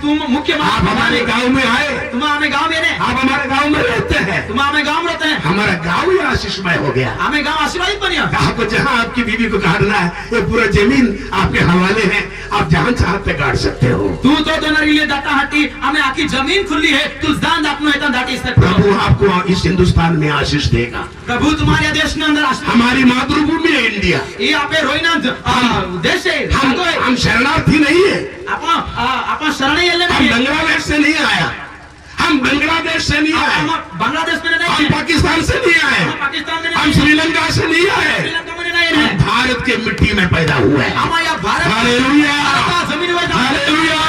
तुम मुख्य आप हमारे गांव में आए, तुम्हा आम्ही गाव येणे. आप हमारे गांव में रहते हैं. तुम्हा आम्ही गाव रहते हैं. हमारा गांव ही आशीषमय हो गया. आम्ही गाव आशीर्वादित बनिया. आपको जहां आपकी बीवी को गाड़ना है, ये पूरा जमीन आपके हवाले है. आप जहां चाहते गाड़ सकते हो. तू तो दोनों दाटा हाटी आम्ही आखी जमीन खुली है. तू जान दापनो येता दाटी सकतो. प्रभु आपको इस हिंदुस्तान में आशीष देगा. प्रभु तुम्हारे देश ने अंदर आशीर्वाद. हमारी मातृभूमि है इंडिया. ये आपे रोइना देश है. हम शरणार्थी नहीं है. आपण शरणे येले हम नाही. बांग्लादेश से नहीं आया, हम बांग्लादेश से नहीं आए, बांग्लादेश में नहीं हम है. पाकिस्तान से नहीं आए, पाकिस्तान में हम नहीं. श्रीलंका से नहीं आए, श्रीलंका में नहीं हम है. भारत के मिट्टी में पैदा हुए हैं. आम्हा या भारत हालेलुया, जमीनीवर हालेलुया.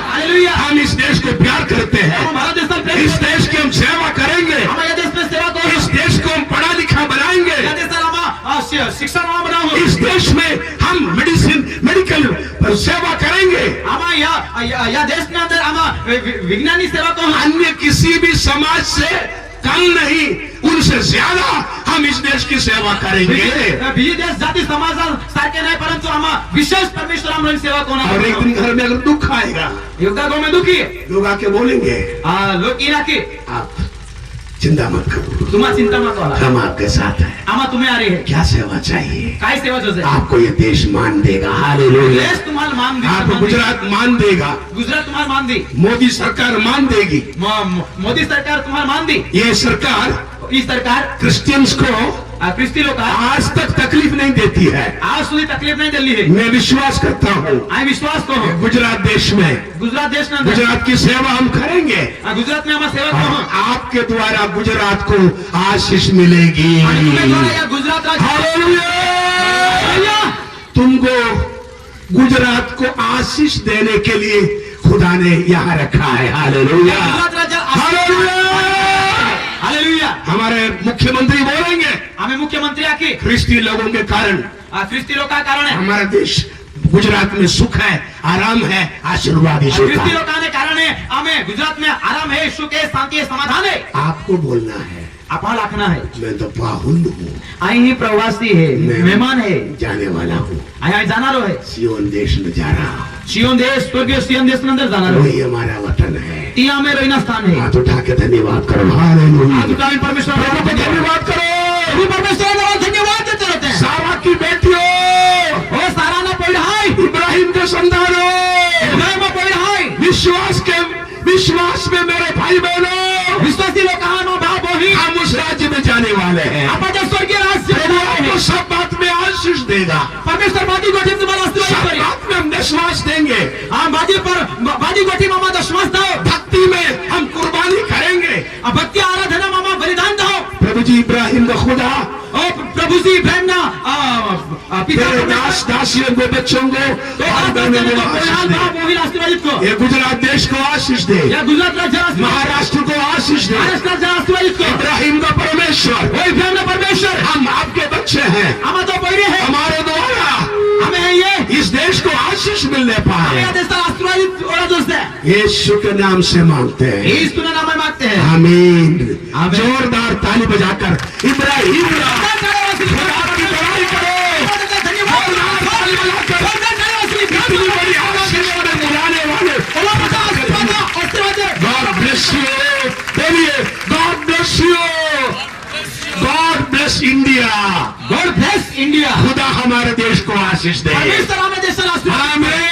हालेलुया. हम इस देश को प्यार करते हैं. हम भारत देश में इस देश की हम सेवा करेंगे. आम्हा या देश में सेवा करू. इस देश को हम पढ़ा लिखा बनाएंगे. या देशाला आम्हा शिक्षा नावा बनावं. इस देश में हम मेडिकल सेवा करेंगे. आम्हा या देश में अंदर आम्हा विज्ञानी सेवा करू. अन्य किसी भी समाज से कम नहीं, उनसे ज्यादा हम इस देश की सेवा करेंगे. बीजे देश जाती समाजासारखे नाही, परंतु आम्हा विशेष परमेश्वर आम्हाला सेवा और एक कोणा. दिन घर में अगर दुख आएगा, योगदा गाव में दुखी है. लोग आके बोलेंगे, लोक येणार की आप चिंता मत करो, तुम्हा चिंता मत करा. हम आपके साथ हैं. आम्हा तुम्ही आ रहे है. क्या सेवा चाहिए? काय सेवा जोसे. आपको ये देश मान देगा. हालेलुया. देश तुम्हाला मान दी. आपको गुजरात मान देगा, गुजरात तुम्हाला मान दी. मोदी सरकार मान देगी. मोदी सरकार तुम्हाला मान दी. ये सरकार ही सरकार क्रिश्चियंस को ख्रिस्ती लोक आज तक तकलीफ नहीं देती है. आज सुधी तकलीफ नाही दिली है. मैं विश्वास करता हूँ आम्ही विश्वास करू. गुजरात देश में, गुजरात देश ने गुजरात की सेवा हम करेंगे. गुजरात में आम्हा सेवा और करू. आपके द्वारा गुजरात को आशीष मिलेगी. आणि तुम्ही द्वारा या गुजरात राज्य हालेलुया. तुमको गुजरात को आशीष देने के लिए खुदा ने यहाँ रखा है. हालेलुया, गुजरात राज्य हालेलुया. हालेलुया. हमारे मुख्यमंत्री बोलेंगे, आम्ही मुख्यमंत्री आके ख्रिस्ती लोगों के कारण ख्रिस्ती लोक कारण है. हमारा देश गुजरात में सुख है, आराम है, आशीर्वाद ईश्वर का ख्रिस्ती है. लोकांने कारण है. आम्ही गुजरात में आराम है, सुख है, शांति है, समाधान है. आपको बोलना है, आपण लाखना है. मैं तो पाहुन हूँ, आई ही प्रवासी है, मेहमान है. जाने वाला हूँ. आई जाणार है. सियोन देश में जा रहा हूँ. सियोन देश, स्वर्गीय सियोन देश नंतर जाणार. वही हमारा वतन है. ती आम्ही रोइना स्थान है. हाथ उठा के धन्यवाद करो. हालेलुया. आज उठावी परमेश्वर प्रभु को धन्यवाद करो. प्रभु परमेश्वराला धन्यवाद देते रहते हैं. सारा की बेटियों, हो साराना पड हाय. इब्राहिम के संतानों, इब्राहिम पड हाय. विश्वास में मेरे भाई बहनों, विश्वासी लोक आम्हा भाव होई. हम उस राज्य में जाने वाले हैं. आपण त्या स्वर्गीय राज्य प्रभु आपको सब बात में आशीष देगा. परमेश्वर बाजी गोठी तुम्हाला सब आशीर्वाद करेल. बात में हम विश्वास देंगे. बाजी गोठी मामा दशमास दाव. भक्ति में हम कुर्बानी करेंगे. भक्ती आराधना मामा बलिदान दाव. प्रभु जी इब्राहिम का खुदा, ओ प्रभु जी इब्राहिम ना पिता तेरे परमेश्वर, दास दासियों को बच्चों को तो और आप बहनों बच्चों को को आशीष बोलाल दे। बाप मोहिल आशीर्वादित को, ये गुजरात देश को आशीष दे, या गुजरात राज्य आशीर्वादित, महाराष्ट्र को आशीष दे, महाराष्ट्र राज्य आशीर्वादित को, इब्राहिम का परमेश्वर, वो इब्राहिम का परमेश्वर, हम आपके बच्चे हैं, हम तो पहिरे है, हमारे द्वारा हमें ये इस देश को आशीष मिलने हमें पाए, या देश का आशीर्वादित होना दोस्त है, यीशु के नाम से मांगते हैं, इस तुने नाम में मांगते हैं। आमीन। आमीन। जोरदार ताली बजाकर इब्राहिम आपकी बड़ाई करो, जोरदार ताली बजाकर इतनी बड़ी आशीष में बुलाने वाले God bless you, बोलिए God bless you, God bless India, God bless India, खुदा हमारे देश को आशीष दे, परमेश्वर हमें देश का आशीर्वाद आमीन।